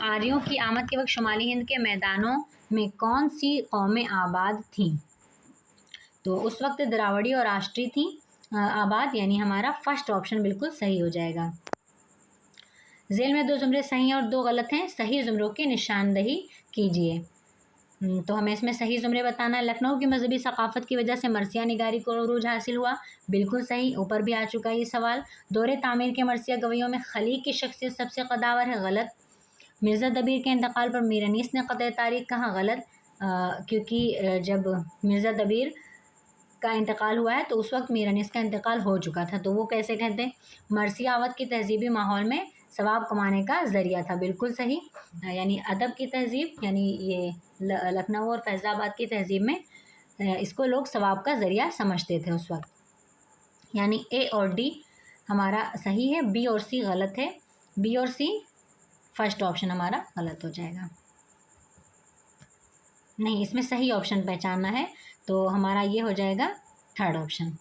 आर्यों की आमद के वक्त शुमाली हिंद के मैदानों में कौन सी कौमें आबाद थीं? तो उस वक्त द्रावड़ी और राष्ट्रीय थी आबाद, यानी हमारा फर्स्ट ऑप्शन बिल्कुल सही हो जाएगा। झेल में 2 जुमले सही और 2 गलत हैं, सही जुमलों की निशानदेही कीजिए। तो हमें इसमें सही जुमले बताना है। लखनऊ की मजहबी सकाफ़त की वजह से मरसिया निगारी को अरूज हासिल हुआ, बिल्कुल सही, ऊपर भी आ चुका है ये सवाल। दौरे तामीर के मरसिया गवैयों में खली की शख्सियत सबसे कदावर है, गलत। मिर्ज़ा दबीर के इंतकाल पर मीर अनीस ने क़त्ल तारीख़ कहा, गलत, क्योंकि जब मिर्ज़ा दबीर का इंतकाल हुआ है तो उस वक्त मीर अनीस का इंतकाल हो चुका था, तो वो कैसे कहते हैं। मरसिया अवध की तहजीबी माहौल में सवाब कमाने का ज़रिया था, बिल्कुल सही, यानी अदब की तहजीब, यानी ये लखनऊ और फैज़ाबाद की तहजीब में इसको लोग सवाब का ज़रिया समझते थे उस वक्त, यानी ए और डी हमारा सही है, बी और सी गलत है। बी और सी फर्स्ट ऑप्शन हमारा गलत हो जाएगा। नहीं, इसमें सही ऑप्शन पहचानना है, तो हमारा ये हो जाएगा थर्ड ऑप्शन।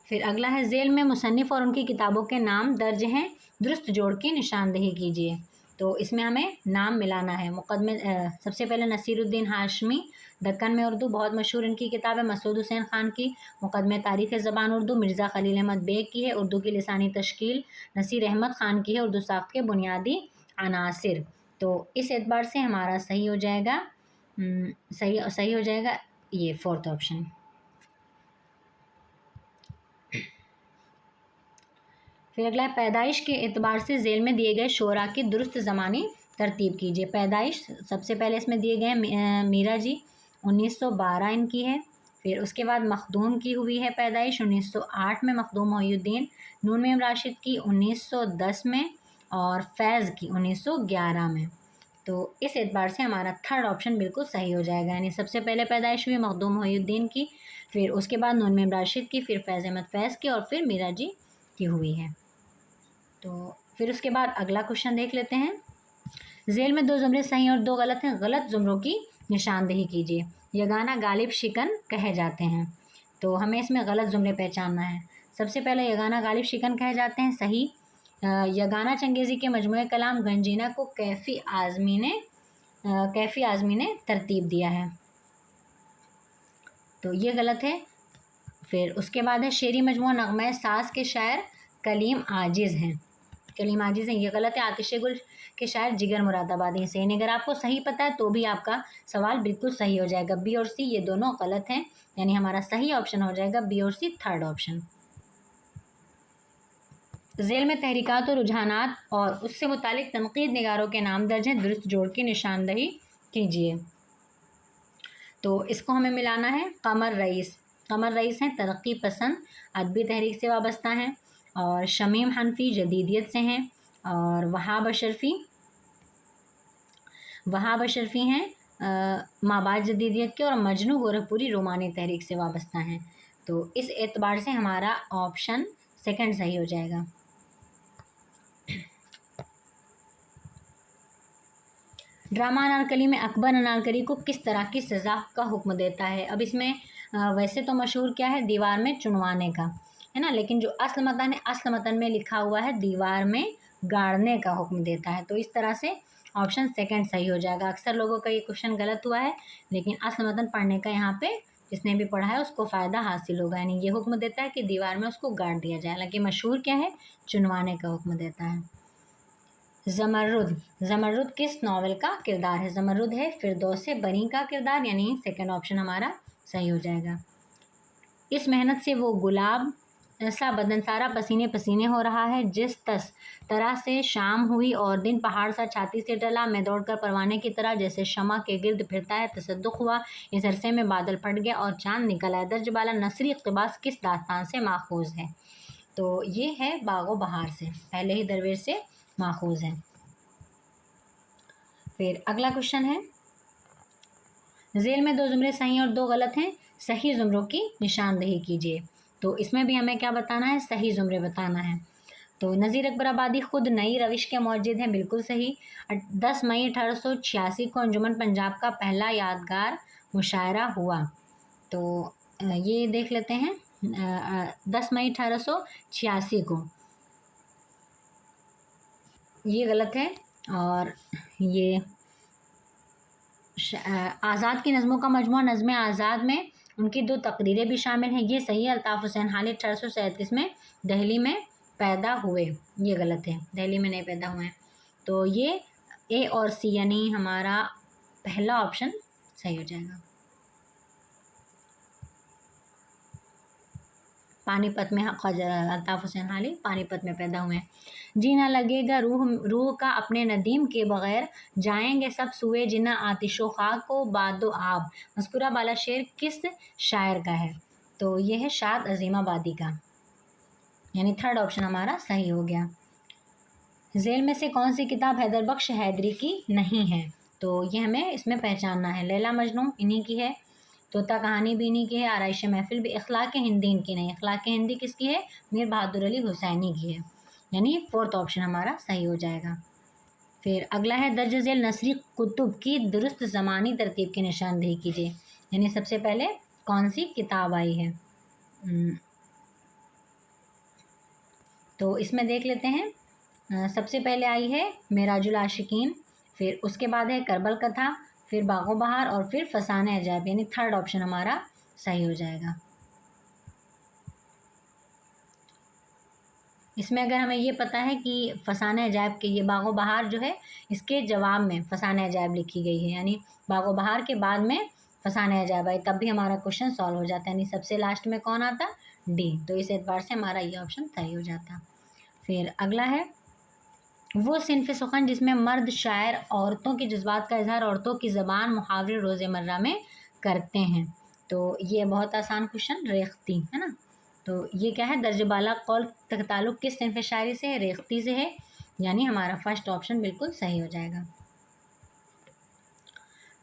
फिर अगला है, झेल में मुसन्निफ़ और उनकी किताबों के नाम दर्ज हैं, दुरुस्त जोड़ की निशानदेही कीजिए। तो इसमें हमें नाम मिलाना है। मुकदमे सबसे पहले नसीरुद्दीन हाशमी, दक्कन में उर्दू, बहुत मशहूर इनकी किताब है। मसूद हुसैन ख़ान की मुकदमे तारीख़ ज़बान उर्दू, मिर्ज़ा खलील अहमद बेग की है उर्दू की लिसानी तश्कील, नसीर अहमद ख़ान की है उर्दू साख्त के बुनियादी अनासिर। तो इस एतबार से हमारा सही हो जाएगा सही हो जाएगा ये फोर्थ ऑप्शन। फिर अगला है पैदाइश के एतबार से झेल में दिए गए शोरा की दुरुस्त ज़मानी तरतीब कीजिए। पैदाइश सबसे पहले इसमें दिए गए मीरा जी 1912 इनकी है। फिर उसके बाद मखदूम की हुई है पैदाइश 1908 में, मखदूम मोहिउद्दीन। नून मीम राशिद की 1910 में और फैज़ की 1911 में। तो इस एतबार से हमारा थर्ड ऑप्शन बिल्कुल सही हो जाएगा। यानी सबसे पहले पैदाइश हुई मखदूम मोहिउद्दीन की, फिर उसके बाद नून मीम राशिद की, फिर फैज़ अहमद फैज़ की और फिर मीरा जी की हुई है। तो फिर उसके बाद अगला क्वेश्चन देख लेते हैं। झेल में 2 जुमरे सही और 2 गलत हैं, गलत जुमरों की निशानदेही कीजिए। यगाना गालिब शिकन कहे जाते हैं, तो हमें इसमें गलत जुमरे पहचानना है। सबसे पहले यगाना गालिब शिकन कहे जाते हैं, सही। यगाना चंगेज़ी के मजमूए कलाम गंजीना को कैफ़ी आज़मी ने तरतीब दिया है, तो ये गलत है। फिर उसके बाद है शेरी मजमूआ नग़मे साज़ के शायर कलीम आजिज़ हैं, ये गलत है। आतिश गुल के शायर जिगर मुरादाबादी से। अगर आपको सही पता है तो भी आपका सवाल बिल्कुल सही हो जाएगा। बी और सी ये दोनों गलत हैं, यानी हमारा सही ऑप्शन हो जाएगा बी और सी, थर्ड ऑप्शन। झेल में तहरीकात और रुझानात और उससे मुतालिक तनकीद निगारों के नाम दर्ज हैं, दुरुस्त जोड़ की निशानदही कीजिए। तो इसको हमें मिलाना है। कमर रईस हैं तरक्की पसंद, अदबी तहरीक से वाबस्ता हैं। और शमीम हनफी जदीदियत से हैं। और वहाब अशरफी हैं माबाद जदीदियत के। और मजनू गोरखपुरी रोमानी तहरीक से वाबस्ता हैं। तो इस एतबार से हमारा ऑप्शन सेकंड सही हो जाएगा। ड्रामा अनारकली में अकबर अनारकली को किस तरह की सज़ा का हुक्म देता है। अब इसमें वैसे तो मशहूर क्या है, दीवार में चुनवाने का है ना, लेकिन जो असल मतन में लिखा हुआ है दीवार में गाड़ने का हुक्म देता है। तो इस तरह से ऑप्शन सेकंड सही हो जाएगा। अक्सर लोगों का ये क्वेश्चन गलत हुआ है, लेकिन असल मतन पढ़ने का यहाँ पे जिसने भी पढ़ा है उसको फ़ायदा हासिल होगा। यानी ये हुक्म देता है कि दीवार में उसको गाड़ दिया जाए, हालांकि मशहूर क्या है, चुनवाने का हुक्म देता है। ज़मर्रुद किस नावल का किरदार है। ज़मर्रुद है फिरदौस बरी का किरदार, यानी सेकंड ऑप्शन हमारा सही हो जाएगा। इस मेहनत से वो गुलाब सा बदन सारा पसीने पसीने हो रहा है, जिस तरह से शाम हुई और दिन पहाड़ सा छाती से डला, मैं दौड़कर परवाने की तरह जैसे शमा के गिर्द फिरता है, तसद्दुक़ हुआ इस अरसे में बादल फट गया और चांद निकल आया। दर्ज बाला नसरी इक़्तिबास किस दास्तान से माखूज़ है। तो ये है बागो बहार से, पहले ही दरवेश से माखूज़ है। फिर अगला क्वेश्चन है, झेल में 2 जुमरे सही और 2 गलत हैं, सही जुमरों की निशानदेही कीजिए। तो इसमें भी हमें क्या बताना है, सही जुमरे बताना है। तो नज़ीर अकबर आबादी खुद नई रविश के मौजिद हैं, बिल्कुल सही। 10 मई 1886 को अंजुमन पंजाब का पहला यादगार मुशायरा हुआ। तो ये देख लेते हैं 10 मई 1886 को, ये गलत है। और ये आज़ाद की नज़मों का मजमूआ नज़्म आज़ाद में उनकी 2 तकरीरें भी शामिल हैं, ये सही है। अल्ताफ़ हुसैन हाली 1837 में दिल्ली में पैदा हुए, ये गलत है, दिल्ली में नहीं पैदा हुए हैं। तो ये ए और सी यानी हमारा पहला ऑप्शन सही हो जाएगा। पानीपत में अल्ताफ़ हुसैन हाली पानीपत में पैदा हुए हैं। जीना लगेगा रूह का अपने नदीम के बग़ैर, जाएंगे सब सुए जिन्ना आतिशो खाक को बादो आब। मज़कूरा बाला शेर किस शायर का है। तो ये है शाद अज़ीमाबादी का, यानी थर्ड ऑप्शन हमारा सही हो गया। झेल में से कौन सी किताब हैदर बख्श हैदरी की नहीं है। तो ये हमें इसमें पहचानना है। लैला मजनू इन्हीं की है, तोता कहानी भी इन्हीं की है, आराइश महफिल भी। इखलाक हिंदी इनकी नहीं, इखलाक हिंदी किसकी है, मीर बहादुर अली हुसैनी की है, यानी फोर्थ ऑप्शन हमारा सही हो जाएगा। फिर अगला है दर्ज झेल नसरी कुतुब की दुरुस्त ज़मानी तरतीब की निशानदेही कीजिए, यानी सबसे पहले कौन सी किताब आई है। तो इसमें देख लेते हैं सबसे पहले आई है मेराजुल आशिकीन, फिर उसके बाद है करबल कथा, फिर बागो बहार और फिर फसाने अजायब, यानी थर्ड ऑप्शन हमारा सही हो जाएगा। इसमें अगर हमें ये पता है कि फसाने अजायब के ये बागो बहार जो है इसके जवाब में फसाने अजायब लिखी गई है, यानी बागो बहार के बाद में फसाने अजायब आई, तब भी हमारा क्वेश्चन सॉल्व हो जाता है, यानी सबसे लास्ट में कौन आता, डी। तो इस एतबार से हमारा ये ऑप्शन सही हो जाता। फिर अगला है वो सिनफ़ सुखन जिसमें मर्द शायर औरतों के जज्बात का इजहार औरतों की ज़बान मुहावरे रोज़मर्रा में करते हैं। तो ये बहुत आसान क्वेश्चन, रेख्ती है ना। तो ये क्या है, दर्ज बाला कौल का ताल्लुक़ किस सिनफ़ शायरी से है, रेख्ती से है, यानी हमारा फर्स्ट ऑप्शन बिल्कुल सही हो जाएगा।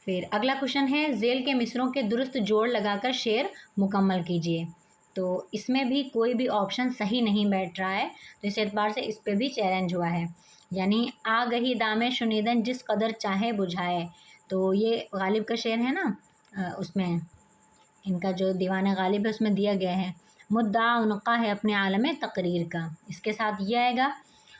फिर अगला क्वेश्चन है ज़ेल के मिसरों के दुरुस्त जोड़ लगाकर शेर मुकम्मल कीजिए। तो इसमें भी कोई भी ऑप्शन सही नहीं बैठ रहा है, तो इस एतबार से इस पे भी चैलेंज हुआ है, यानी आ गही दामे शुनीदन जिस कदर चाहे बुझाए। तो ये गालिब का शेर है ना, उसमें इनका जो दीवान गालिब है उसमें दिया गया है, मुद्दा उनका है अपने आलम तकरीर का, इसके साथ ये आएगा।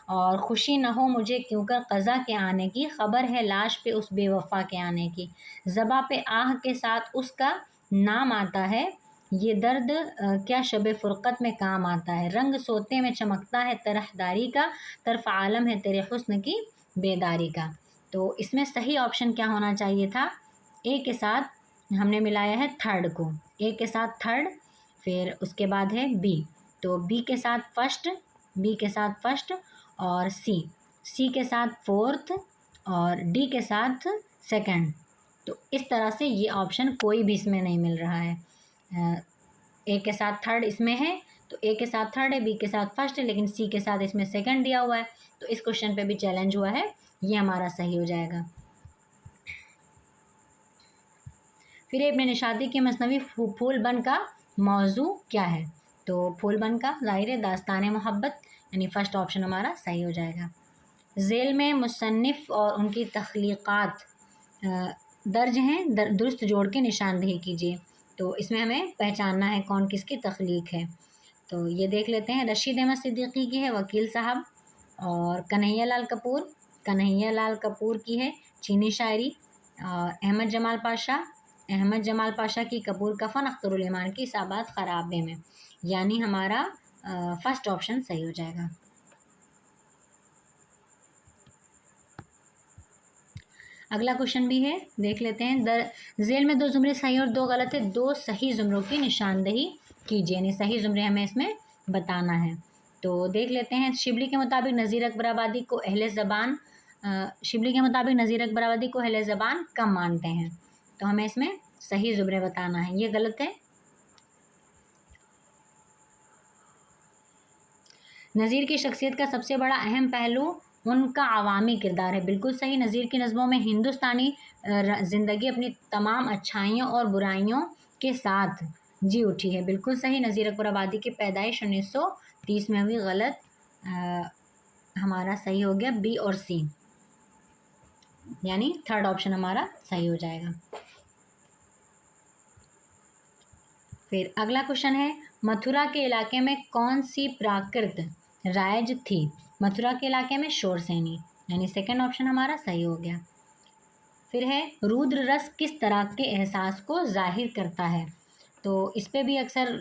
और खुशी न हो मुझे क्यों कर क़ज़ा के आने की, ख़बर है लाश पे उस बेवफ़ा के आने की, ज़बा पे आह के साथ उसका नाम आता है, ये दर्द क्या शब फ़ुरक़त में काम आता है, रंग सोते में चमकता है तरहदारी का, तरफ़ आलम है तेरे हुस्न की बेदारी का। तो इसमें सही ऑप्शन क्या होना चाहिए था, ए के साथ हमने मिलाया है थर्ड को, ए के साथ थर्ड, फिर उसके बाद है बी, तो बी के साथ फर्स्ट, बी के साथ फर्स्ट और सी के साथ फोर्थ और डी के साथ सेकंड। तो इस तरह से ये ऑप्शन कोई भी इसमें नहीं मिल रहा है। ए के साथ थर्ड इसमें है, तो ए के साथ थर्ड है, बी के साथ फर्स्ट है, लेकिन सी के साथ इसमें सेकंड दिया हुआ है, तो इस क्वेश्चन पे भी चैलेंज हुआ है, ये हमारा सही हो जाएगा। फिर इब्न निशाती की मसनवी फूल बन का मौजू क्या है, तो फूल बन का ज़ाहिर है दास्तान मोहब्बत, यानी फ़र्स्ट ऑप्शन हमारा सही हो जाएगा। ज़ेल में मुसन्निफ़ और उनकी तख्लीक़ात दर्ज हैं, दुरुस्त जोड़ के निशानदेही कीजिए। तो इसमें हमें पहचानना है कौन किसकी तख्लीक़ है, तो ये देख लेते हैं। रशीद अहमद सिद्दीकी की है वकील साहब, और कन्हैया लाल कपूर की है चीनी शायरी, और अहमद जमाल पाशा की कपूर कफ़न, अख्तरुल ईमान की इसाबात ख़राबे में, यानी हमारा फर्स्ट ऑप्शन सही हो जाएगा। अगला क्वेश्चन भी है, देख लेते हैं। ज़ेल में दो जुमरे सही और दो गलत है, दो सही जुमरों की निशानदेही कीजिए, यानी सही जुमरे हमें इसमें बताना है। तो देख लेते हैं। शिबली के मुताबिक नज़ीर अकबर आबादी को अहले ज़बान कम मानते हैं, तो हमें इसमें सही जुमरे बताना है, ये गलत है। नज़ीर की शख्सियत का सबसे बड़ा अहम पहलू उनका अवामी किरदार है, बिल्कुल सही। नज़ीर की नज़मों में हिंदुस्तानी ज़िंदगी अपनी तमाम अच्छाइयों और बुराइयों के साथ जी उठी है, बिल्कुल सही। नज़ीर अकबर आबादी की पैदाइश 1930 में हुई, गलत। हमारा सही हो गया बी और सी, यानी थर्ड ऑप्शन हमारा सही हो जाएगा। फिर अगला क्वेश्चन है, मथुरा के इलाके में कौन सी प्राकृत राइज थी, मथुरा के इलाके में शोरसेनी, यानी सेकंड ऑप्शन हमारा सही हो गया। फिर है रुद्र रस किस तरह के एहसास को जाहिर करता है, तो इस पे भी अक्सर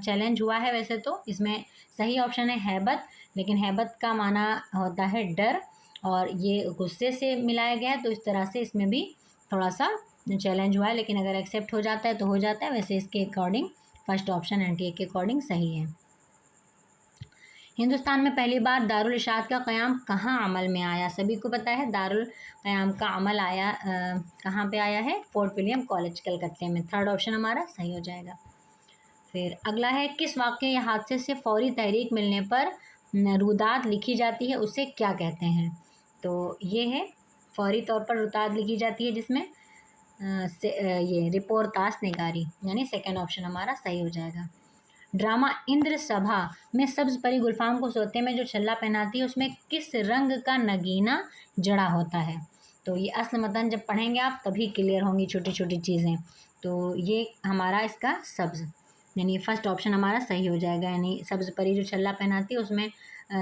चैलेंज हुआ है। वैसे तो इसमें सही ऑप्शन है हैबत, लेकिन हैबत का माना होता है डर, और ये गुस्से से मिलाया गया है, तो इस तरह से इसमें भी थोड़ा सा चैलेंज हुआ है, लेकिन अगर एक्सेप्ट हो जाता है तो हो जाता है। वैसे इसके अकॉर्डिंग फर्स्ट ऑप्शन एनटीए के अकॉर्डिंग सही है। हिंदुस्तान में पहली बार दारुल इशात का क़याम कहाँ अमल में आया, सभी को पता है दारुल क़याम का अमल आया कहाँ पे आया है, फोर्ट विलियम कॉलेज कलकत्ते में, थर्ड ऑप्शन हमारा सही हो जाएगा। फिर अगला है, किस वाक़े या हादसे से फ़ौरी तहरीक मिलने पर रुदात लिखी जाती है, उसे क्या कहते हैं, तो ये है फ़ौरी तौर पर रुदात लिखी जाती है जिसमें ये रिपोर्तास निगारी, यानी सेकंड ऑप्शन हमारा सही हो जाएगा। ड्रामा इंद्र सभा में सब्ज़ परी गुलफाम को सोते में जो छल्ला पहनाती है उसमें किस रंग का नगीना जड़ा होता है, तो ये असल मतन जब पढ़ेंगे आप तभी क्लियर होंगी छोटी छोटी चीज़ें। तो ये हमारा इसका सब्ज़, यानी फर्स्ट ऑप्शन हमारा सही हो जाएगा। यानी सब्ज़ परी जो छल्ला पहनाती है उसमें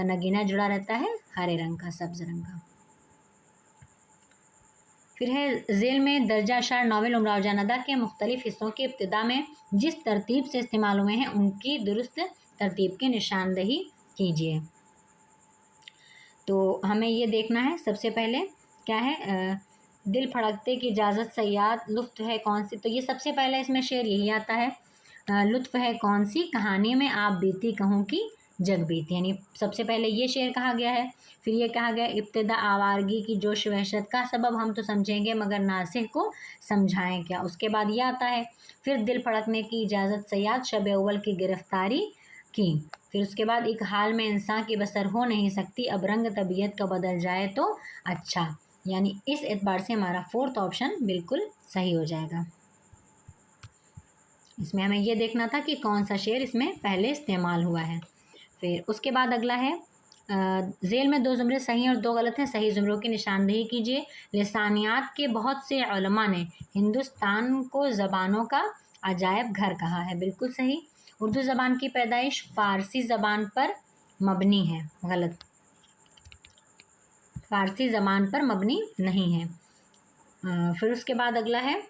नगीना जुड़ा रहता है हरे रंग का, सब्ज़ रंग का। फिर है झेल में दर्जा अशार नावल उमराव जान अदा के मुख्तलिफ हिस्सों की इब्तिदा में जिस तरतीब से इस्तेमाल हुए हैं उनकी दुरुस्त तरतीब की निशानदही कीजिए। तो हमें ये देखना है सबसे पहले क्या है, दिल फड़कते की इजाज़त सयाद, लुत्फ़ है कौन सी, तो ये सबसे पहले इसमें शेर यही आता है, लुत्फ़ है कौन सी कहानी में आप बीती कहूँ की जग बीती, यानी सबसे पहले ये शेर कहा गया है। फिर ये कहा गया इब्तिदा आवारगी की जोश वहशत का सबब हम तो समझेंगे मगर नासिह को समझाएं क्या, उसके बाद ये आता है फिर दिल फड़कने की इजाज़त सयाद शब अव्वल की गिरफ्तारी की। फिर उसके बाद एक हाल में इंसान की बसर हो नहीं सकती अब रंग तबीयत का बदल जाए तो अच्छा, यानी इस एतबार से हमारा फोर्थ ऑप्शन बिल्कुल सही हो जाएगा। इसमें हमें ये देखना था कि कौन सा शेर इसमें पहले इस्तेमाल हुआ है। फिर उसके बाद अगला है, झेल में 2 ज़ुमरे सही और 2 गलत हैं, सही ज़ुमरों की निशानदेही कीजिए। लिसानियात के बहुत से उलमा ने हिंदुस्तान को ज़बानों का अजायब घर कहा है, बिल्कुल सही। उर्दू ज़बान की पैदाइश फ़ारसी ज़बान पर मबनी है, गलत, फ़ारसी ज़बान पर मबनी नहीं है। फिर उसके बाद अगला है,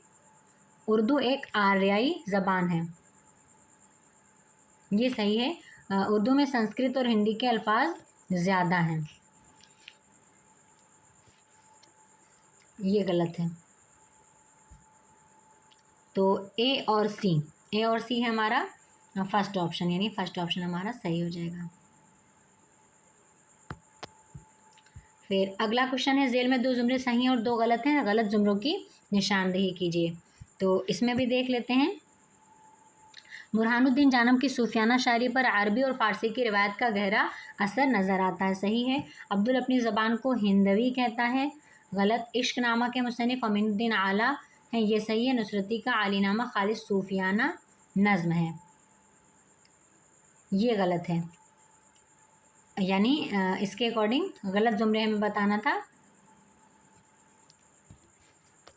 उर्दू एक आर्याई ज़बान है, ये सही है। उर्दू में संस्कृत और हिंदी के अल्फाज ज़्यादा हैं, ये गलत है। तो ए और सी है हमारा फर्स्ट ऑप्शन, यानी फर्स्ट ऑप्शन हमारा सही हो जाएगा। फिर अगला क्वेश्चन है, झेल में 2 ज़ुमरे सही और 2 गलत हैं, गलत ज़ुमरों की निशानदेही कीजिए। तो इसमें भी देख लेते हैं, बुरहानुद्दीन जानम की सूफियाना शायरी पर अरबी और फ़ारसी की रिवायत का गहरा असर नज़र आता है, सही है। अब्दुल अपनी ज़बान को हिंदवी कहता है, गलत। इश्क नामा के मुसन्निफ़ अमीनुद्दीन आला हैं, ये सही है। नुसरती का आलीनामा खालिस सूफियाना नज़्म है, ये गलत है। यानी इसके अकॉर्डिंग गलत ज़ुमरे हमें बताना था,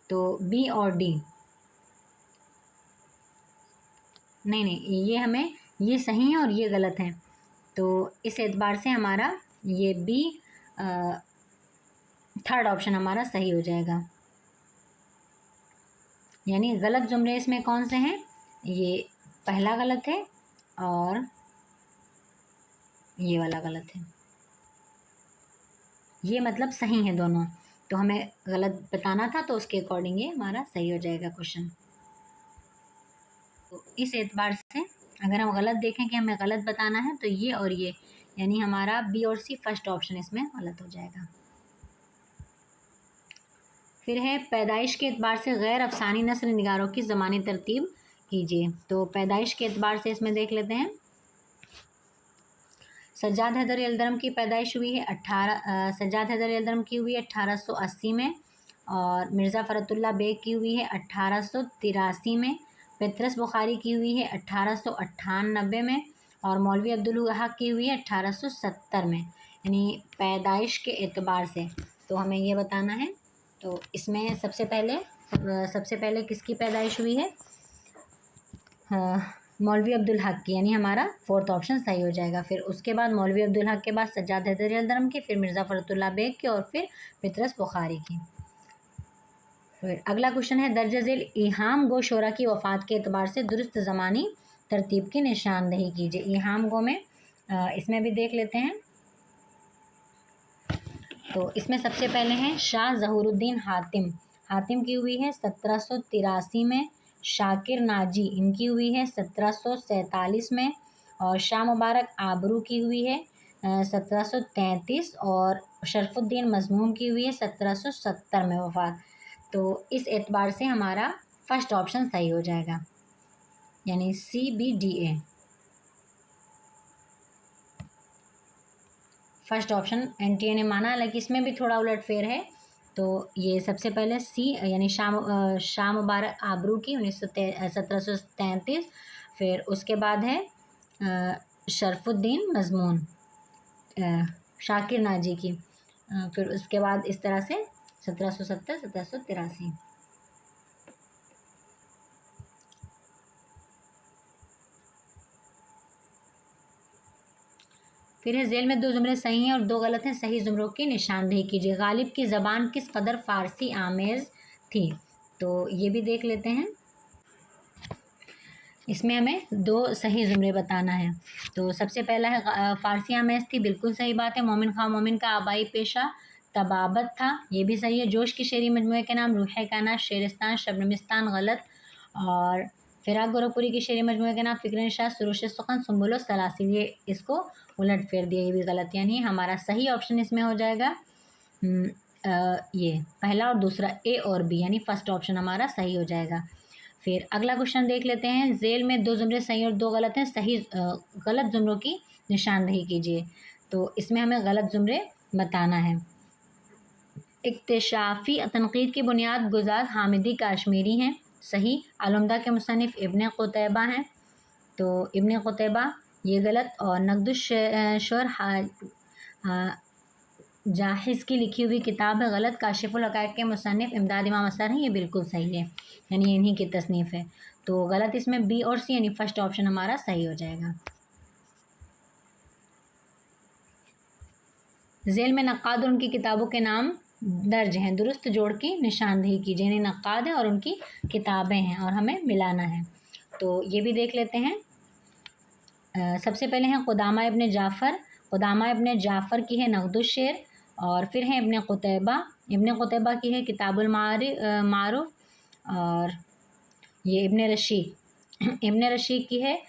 तो बी और डी, नहीं ये हमें, ये सही है और ये गलत है, तो इस एतबार से हमारा ये बी थर्ड ऑप्शन हमारा सही हो जाएगा। यानी गलत ज़ुमरे इसमें कौन से हैं, ये पहला गलत है और ये वाला गलत है, ये मतलब सही है दोनों, तो हमें गलत बताना था, तो उसके अकॉर्डिंग ये हमारा सही हो जाएगा क्वेश्चन। तो इस एतबार से अगर हम गलत देखें कि हमें गलत बताना है, तो ये और ये, यानी हमारा बी और सी फर्स्ट ऑप्शन इसमें गलत हो जाएगा। फिर है, पैदाइश के एतबार से गैर अफसानी नस्र निगारों की ज़मानी तरतीब कीजिए। तो पैदाइश के एतबार से इसमें देख लेते हैं, सज्जाद हैदर अलदरम की पैदाइश हुई है सज्जाद हैदर अलदरम की हुई है 1880 में, और मिर्ज़ा फ़रतुल्लाह बेग की हुई है 1883 में, पेत्रस बुखारी की हुई है 1898 में, और मौलवी अब्दुल हक की हुई है 1870 में, यानी पैदाइश के एतबार से। तो हमें ये बताना है, तो इसमें सबसे पहले किसकी पैदाइश हुई है, मौलवी अब्दुल हक की, यानी हमारा फोर्थ ऑप्शन सही हो जाएगा। फिर उसके बाद मौलवी अब्दुल हक के बाद सज्जाद हैदर अलदरम की, फिर मिर्ज़ा फ़रतुल्लाह बेग की, और फिर पेत्रस बुखारी की। फिर अगला क्वेश्चन है, दर्ज झेल इहाम गो शोरा की वफ़ात के एतबार से दुरुस्त ज़मानी तरतीब की निशानदही कीजिए। इहाम गो में इसमें भी देख लेते हैं, तो इसमें सबसे पहले हैं शाह ज़हूरुद्दीन हातिम की हुई है 1783 में, शाकिर नाजी इनकी हुई है 1747 में, और शाह मुबारक आबरू की हुई है 1733, और शरफुद्दीन मज़मूम की हुई है 1770 में वफ़ात। तो इस एतबार से हमारा फर्स्ट ऑप्शन सही हो जाएगा, यानी CBDA फर्स्ट ऑप्शन NTA ने माना, हालांकि इसमें भी थोड़ा उलटफेर है। तो ये सबसे पहले सी, यानी शाह मुबारक आबरू की 1733, फिर उसके बाद है शरफुद्दीन मज़मून शाकिर नाजी की, फिर उसके बाद इस तरह से 1770 1783। फिर है ज़ेल में 2 जुमले सही हैं और 2 गलत हैं, सही जुमलों की निशानदेही कीजिए। गालिब की ज़बान किस कदर फ़ारसी आमेज़ थी? तो ये भी देख लेते हैं। इसमें हमें 2 सही जुमले बताना है। तो सबसे पहला है फ़ारसी आमेज़ थी, बिल्कुल सही बात है। मोमिन खां मोमिन का आबाई पेशा तबाबत था, ये भी सही है। जोश की शेरी मजमूए के नाम रूह कायनात, शेरिस्तान, शबनमिस्तान गलत। और फ़िराक गोरखपुरी की शेरी मजमूए के नाम फ़िक्र निशात, सुरूश सुखन, सुंबुल सलासिल, ये इसको उलट फेर दिया, ये भी गलत। यानी हमारा सही ऑप्शन इसमें हो जाएगा ये पहला और दूसरा, ए और बी, यानी फर्स्ट ऑप्शन हमारा सही हो जाएगा। फिर अगला क्वेश्चन देख लेते हैं। ज़ेल में 2 जुमले सही और 2 गलत हैं, सही गलत जुमलों की निशानदेही कीजिए। तो इसमें हमें गलत जुमले बताना है। इक्तिशाफ़ी तनक़ीद की बुनियाद गुज़ार हामिदी काश्मीरी हैं, सही। अलमदा के मुसन्निफ़ इब्न क़ुतैबा हैं, तो इब्न क़ुतैबा ये गलत। और नक़्दुश्शर जाहिज़ की लिखी हुई किताब है, गलत। काशिफ़ुल हक़ाइक़ के मुसन्निफ़ इमदाद इमाम असर हैं, ये बिल्कुल सही है, यानी इन्हीं की तसनीफ़ है। तो गलत इसमें बी और सी, यानी फर्स्ट ऑप्शन हमारा सही हो जाएगा। ज़ेल में नक्काद और उनकी किताबों के नाम दर्ज हैं, दुरुस्त जोड़ की निशानदेही कीजिए। यानी नक्काद है और उनकी किताबें हैं और हमें मिलाना है। तो ये भी देख लेते हैं। सबसे पहले हैं क़ुदामा इब्न जाफ़र। क़ुदामा इब्न जाफ़र की है नक़्दुश्शेर। और फिर है इब्न क़ुतैबा की है किताबुल मारूफ़। और ये इब्न रशीद की है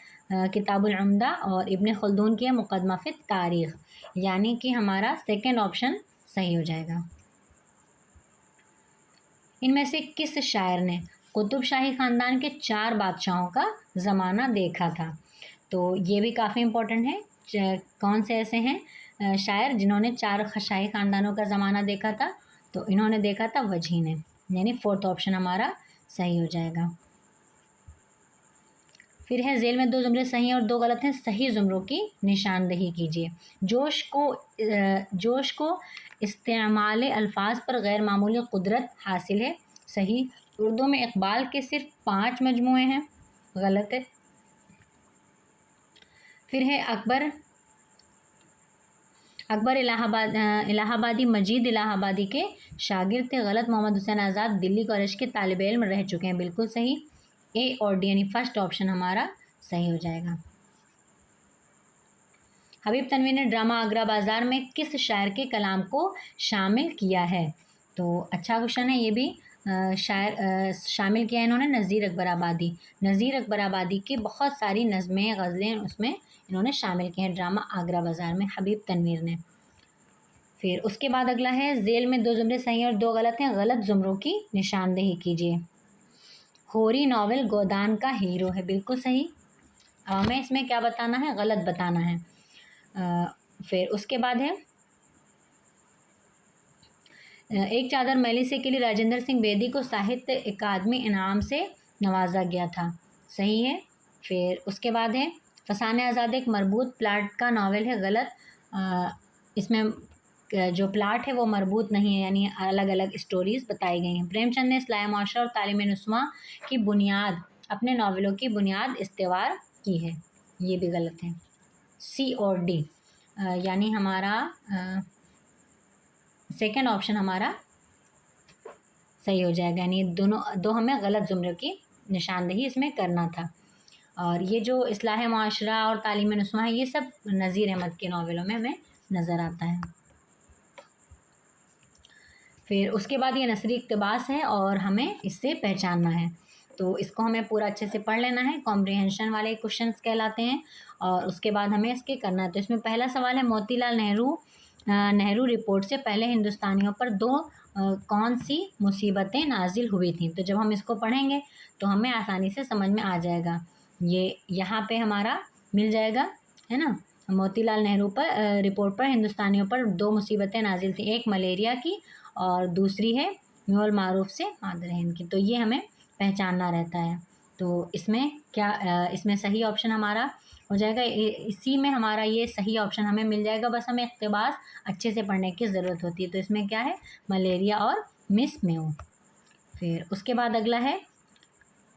किताबुल उम्दा। और इब्न खल्दून की है मुक़दमा फ़ी तारीख़, यानी कि हमारा सेकंड ऑप्शन सही हो जाएगा। इनमें से किस शायर ने कुतुब शाही ख़ानदान के 4 बादशाहों का ज़माना देखा था? तो ये भी काफ़ी इम्पोर्टेंट है। कौन से ऐसे हैं शायर जिन्होंने 4 शाही ख़ानदानों का ज़माना देखा था? तो इन्होंने देखा था वजही ने, यानी फोर्थ ऑप्शन हमारा सही हो जाएगा। फिर है ज़ेल में 2 जुमले सही और 2 गलत हैं, सही जुमलों की निशानदेही कीजिए। जोश को इस्तेमाल अल्फाज पर गैर मामूली कुदरत हासिल है, सही। उर्दू में इक़बाल के सिर्फ 5 मजमूए हैं, गलत है। फिर है अकबर इलाहाबादी मजीद इलाहाबादी के शागिर्द थे, गलत। मोहम्मद हुसैन आज़ाद दिल्ली कॉलेज के तालिब इल्म रह चुके हैं, बिल्कुल सही। ए और डी, यानी फर्स्ट ऑप्शन हमारा सही हो जाएगा। हबीब तनवीर ने ड्रामा आगरा बाज़ार में किस शायर के कलाम को शामिल किया है? तो अच्छा क्वेश्चन है ये भी। शायर शामिल किया है इन्होंने नज़ीर अकबर आबादी की बहुत सारी नज़में गज़लें उसमें इन्होंने शामिल किए हैं ड्रामा आगरा बाज़ार में, हबीब तनवीर ने। फिर उसके बाद अगला है ज़ेल में 2 जुमले सही और 2 गलत हैं, गलत जुमलों की निशानदेही कीजिए। होरी नावल गोदान का हीरो है, बिल्कुल सही। हमें इसमें क्या बताना है? गलत बताना है। फिर उसके बाद है एक चादर मैली से के लिए राजेंद्र सिंह बेदी को साहित्य अकादमी इनाम से नवाजा गया था, सही है। फिर उसके बाद है फसाने आज़ाद एक मरबूत प्लाट का नावल है, गलत। इसमें जो प्लाट है वो मरबूत नहीं है, यानी अलग अलग स्टोरीज़ बताई गई हैं। प्रेमचंद ने इस्लाह माशरा और तालीम नुस्वा की बुनियाद अपने नावलों की बुनियाद इस्तेवार की है, ये भी गलत है। सी और डी, यानी हमारा सेकंड ऑप्शन हमारा सही हो जाएगा, यानी दो हमें गलत जुमलों की निशानदेही इसमें करना था। और ये जो इस्लाह माशरा और तालीम नुस्वा है, ये सब नज़ीर अहमद के नावलों में हमें नज़र आता है। फिर उसके बाद ये नसरी इक़्तिबास है और हमें इससे पहचानना है, तो इसको हमें पूरा अच्छे से पढ़ लेना है। कॉम्प्रिहेंशन वाले क्वेश्चंस कहलाते हैं और उसके बाद हमें इसके करना है। तो इसमें पहला सवाल है मोतीलाल नेहरू रिपोर्ट से पहले हिंदुस्तानियों पर 2 कौन सी मुसीबतें नाजिल हुई थीं? तो जब हम इसको पढ़ेंगे तो हमें आसानी से समझ में आ जाएगा। ये यहाँ पे हमारा मिल जाएगा, है ना। मोतीलाल नेहरू पर रिपोर्ट पर हिंदुस्तानियों पर 2 मुसीबतें नाजिल थी, एक मलेरिया की और दूसरी है म्यूल मारूफ से मादर हिंद की। तो ये हमें पहचानना रहता है। तो इसमें क्या इसमें सही ऑप्शन हमारा हो जाएगा, इसी में हमारा ये सही ऑप्शन हमें मिल जाएगा। बस हमें इक़्तिबास अच्छे से पढ़ने की ज़रूरत होती है। तो इसमें क्या है? मलेरिया और मिस म्यू। फिर उसके बाद अगला है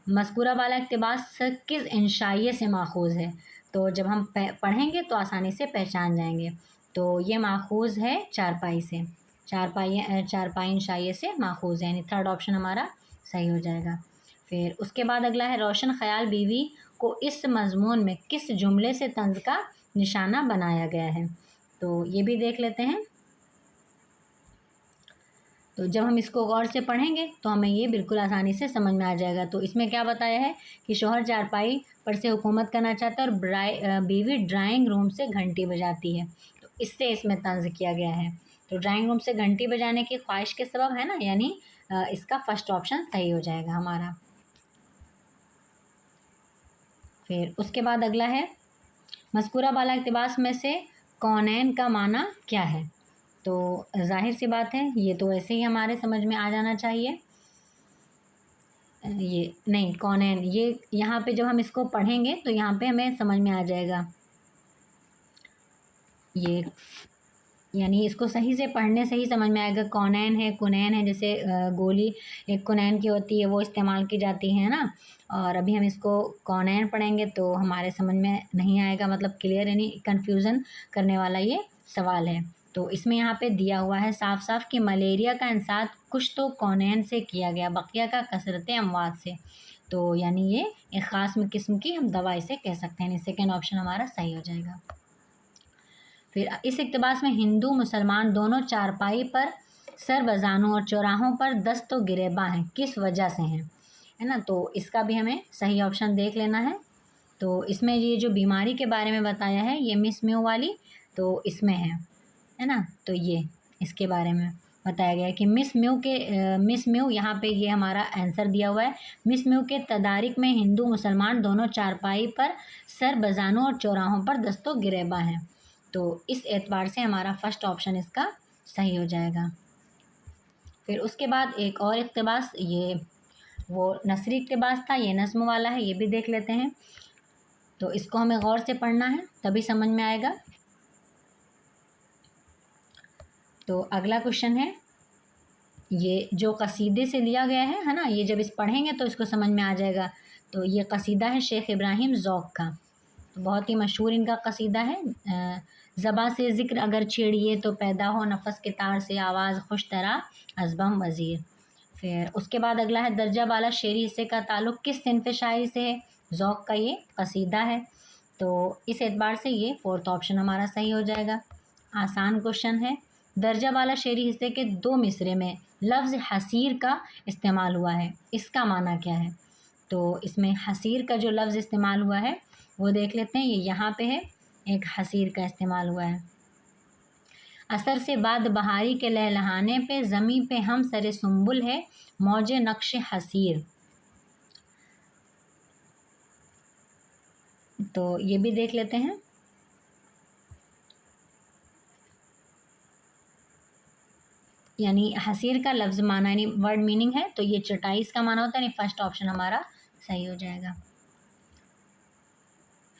मज़कूरा वाला इक़्तिबास किस इंशाइये से माखूज़ है? तो जब हम पढ़ेंगे तो आसानी से पहचान जाएंगे। तो ये माखूज़ है चारपाई से, चारपाई इंशाइये से माखूज़ है, यानी थर्ड ऑप्शन हमारा सही हो जाएगा। फिर उसके बाद अगला है रोशन ख़याल बीवी को इस मज़मून में किस जुमले से तंज़ का निशाना बनाया गया है? तो ये भी देख लेते हैं। तो जब हम इसको गौर से पढ़ेंगे तो हमें ये बिल्कुल आसानी से समझ में आ जाएगा। तो इसमें क्या बताया है कि शौहर चारपाई पर से हुकूमत करना चाहता है और बीवी ड्राइंग रूम से घंटी बजाती है, तो इससे इसमें तंज़ किया गया है। तो ड्राइंग रूम से घंटी बजाने की ख्वाहिश के सबब है ना, यानी इसका फर्स्ट ऑप्शन सही हो जाएगा हमारा। फिर उसके बाद अगला है मज़कूरा वाला इक़्तिबास में से कौनैन का माना क्या है? तो ज़ाहिर सी बात है ये तो ऐसे ही हमारे समझ में आ जाना चाहिए। ये नहीं, कौनैन, ये यहाँ पे जब हम इसको पढ़ेंगे तो यहाँ पे हमें समझ में आ जाएगा। ये यानी इसको सही से पढ़ने से ही समझ में आएगा। कौनैन है, कुनैन है, जैसे गोली एक कुनैन की होती है वो इस्तेमाल की जाती है ना, और अभी हम इसको कौनैन पढ़ेंगे तो हमारे समझ में नहीं आएगा, मतलब क्लियर, यानी कन्फ्यूज़न करने वाला ये सवाल है। तो इसमें यहाँ पे दिया हुआ है साफ साफ कि मलेरिया का इंसात कुछ तो कौनैन से किया गया, बकिया का कसरत अमवात से। तो यानी ये एक ख़ास किस्म की हम दवा इसे कह सकते हैं। सेकेंड ऑप्शन हमारा सही हो जाएगा। फिर इस इक़्तिबास में हिंदू मुसलमान दोनों चारपाई पर सर बजानों और चौराहों पर दस्त व गिरेबा हैं, किस वजह से हैं, है ना? तो इसका भी हमें सही ऑप्शन देख लेना है। तो इसमें ये जो बीमारी के बारे में बताया है ये मिस म्यू वाली, तो इसमें है ना? तो ये इसके बारे में बताया गया है कि मिस म्यू यहाँ पे ये हमारा आंसर दिया हुआ है। मिस म्यू के तदारिक में हिंदू मुसलमान दोनों चारपाई पर सर बजानों और चौराहों पर दस्तो गिरेबा हैं। तो इस एतबार से हमारा फर्स्ट ऑप्शन इसका सही हो जाएगा। फिर उसके बाद एक और इक़्तिबास, ये वो नसरी इक़्तिबास था, ये नज़्म वाला है, ये भी देख लेते हैं। तो इसको हमें गौर से पढ़ना है तभी समझ में आएगा। तो अगला क्वेश्चन है, ये जो कसीदे से लिया गया है ना, ये जब इस पढ़ेंगे तो इसको समझ में आ जाएगा। तो ये कसीदा है शेख इब्राहिम ज़ौक़ का, तो बहुत ही मशहूर इनका कसीदा है। ज़बा से ज़िक्र अगर छेड़िए तो पैदा हो नफ़स के तार से आवाज़ खुश तरह अज़बम वज़ीर। फिर उसके बाद अगला है दर्जा वाला शेरी हिस्से का ताल्लुक़ किस सिन्फ़ शायरी से है? ज़ौक़ का ये कसीदा है। तो इस एतबार से ये फोर्थ ऑप्शन हमारा सही हो जाएगा। आसान क्वेश्चन है। दर्जा वाला शेरी हिस्से के 2 मिसरे में लफ्ज़ हसीर का इस्तेमाल हुआ है, इसका माना क्या है? तो इसमें हसीर का जो लफ्ज़ इस्तेमाल हुआ है वो देख लेते हैं। ये यहाँ पे है, एक हसीर का इस्तेमाल हुआ है। असर से बाद बहारी के लहलहाने पे ज़मी पे हम सरे सुंबुल है मौजे नक्श हसीर। तो ये भी देख लेते हैं। यानी हसीर का लफ्ज़ माना यानी वर्ड मीनिंग है, तो ये चटाई इसका माना होता है, यानी फर्स्ट ऑप्शन हमारा सही हो जाएगा।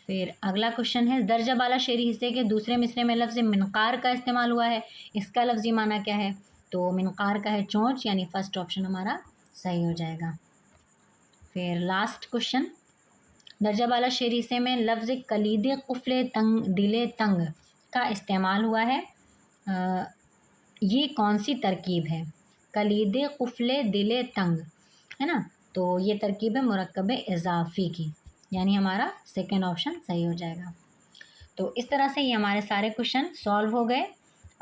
फिर अगला क्वेश्चन है दर्जा वाला शेरी हिस्से के दूसरे मिसरे में लफ्ज़ मिनकार का इस्तेमाल हुआ है, इसका लफ्ज़ी माना क्या है? तो मिनकार का है चोंच, यानी फर्स्ट ऑप्शन हमारा सही हो जाएगा। फिर लास्ट क्वेश्चन, दर्जा वाला शेरी हिस्से में लफ्ज़ कलीदे कुफले तंग दिले तंग का इस्तेमाल हुआ है, ये कौन सी तरकीब है? कलीदे कुफले दिले तंग, है ना? तो ये तरकीब है मुरक्कब इज़ाफ़ी की, यानी हमारा सेकेंड ऑप्शन सही हो जाएगा। तो इस तरह से ये हमारे सारे क्वेश्चन सॉल्व हो गए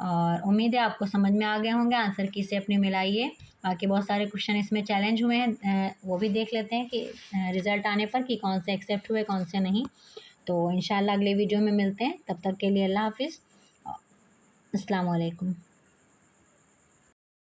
और उम्मीद है आपको समझ में आ गए होंगे। आंसर की से अपने मिलाइए। बाकी बहुत सारे क्वेश्चन इसमें चैलेंज हुए हैं, वो भी देख लेते हैं कि रिज़ल्ट आने पर कि कौन से एक्सेप्ट हुए कौन से नहीं। तो इंशाल्लाह अगले वीडियो में मिलते हैं, तब तक के लिए अल्लाह हाफ़िज़, अस्सलाम वालेकुम।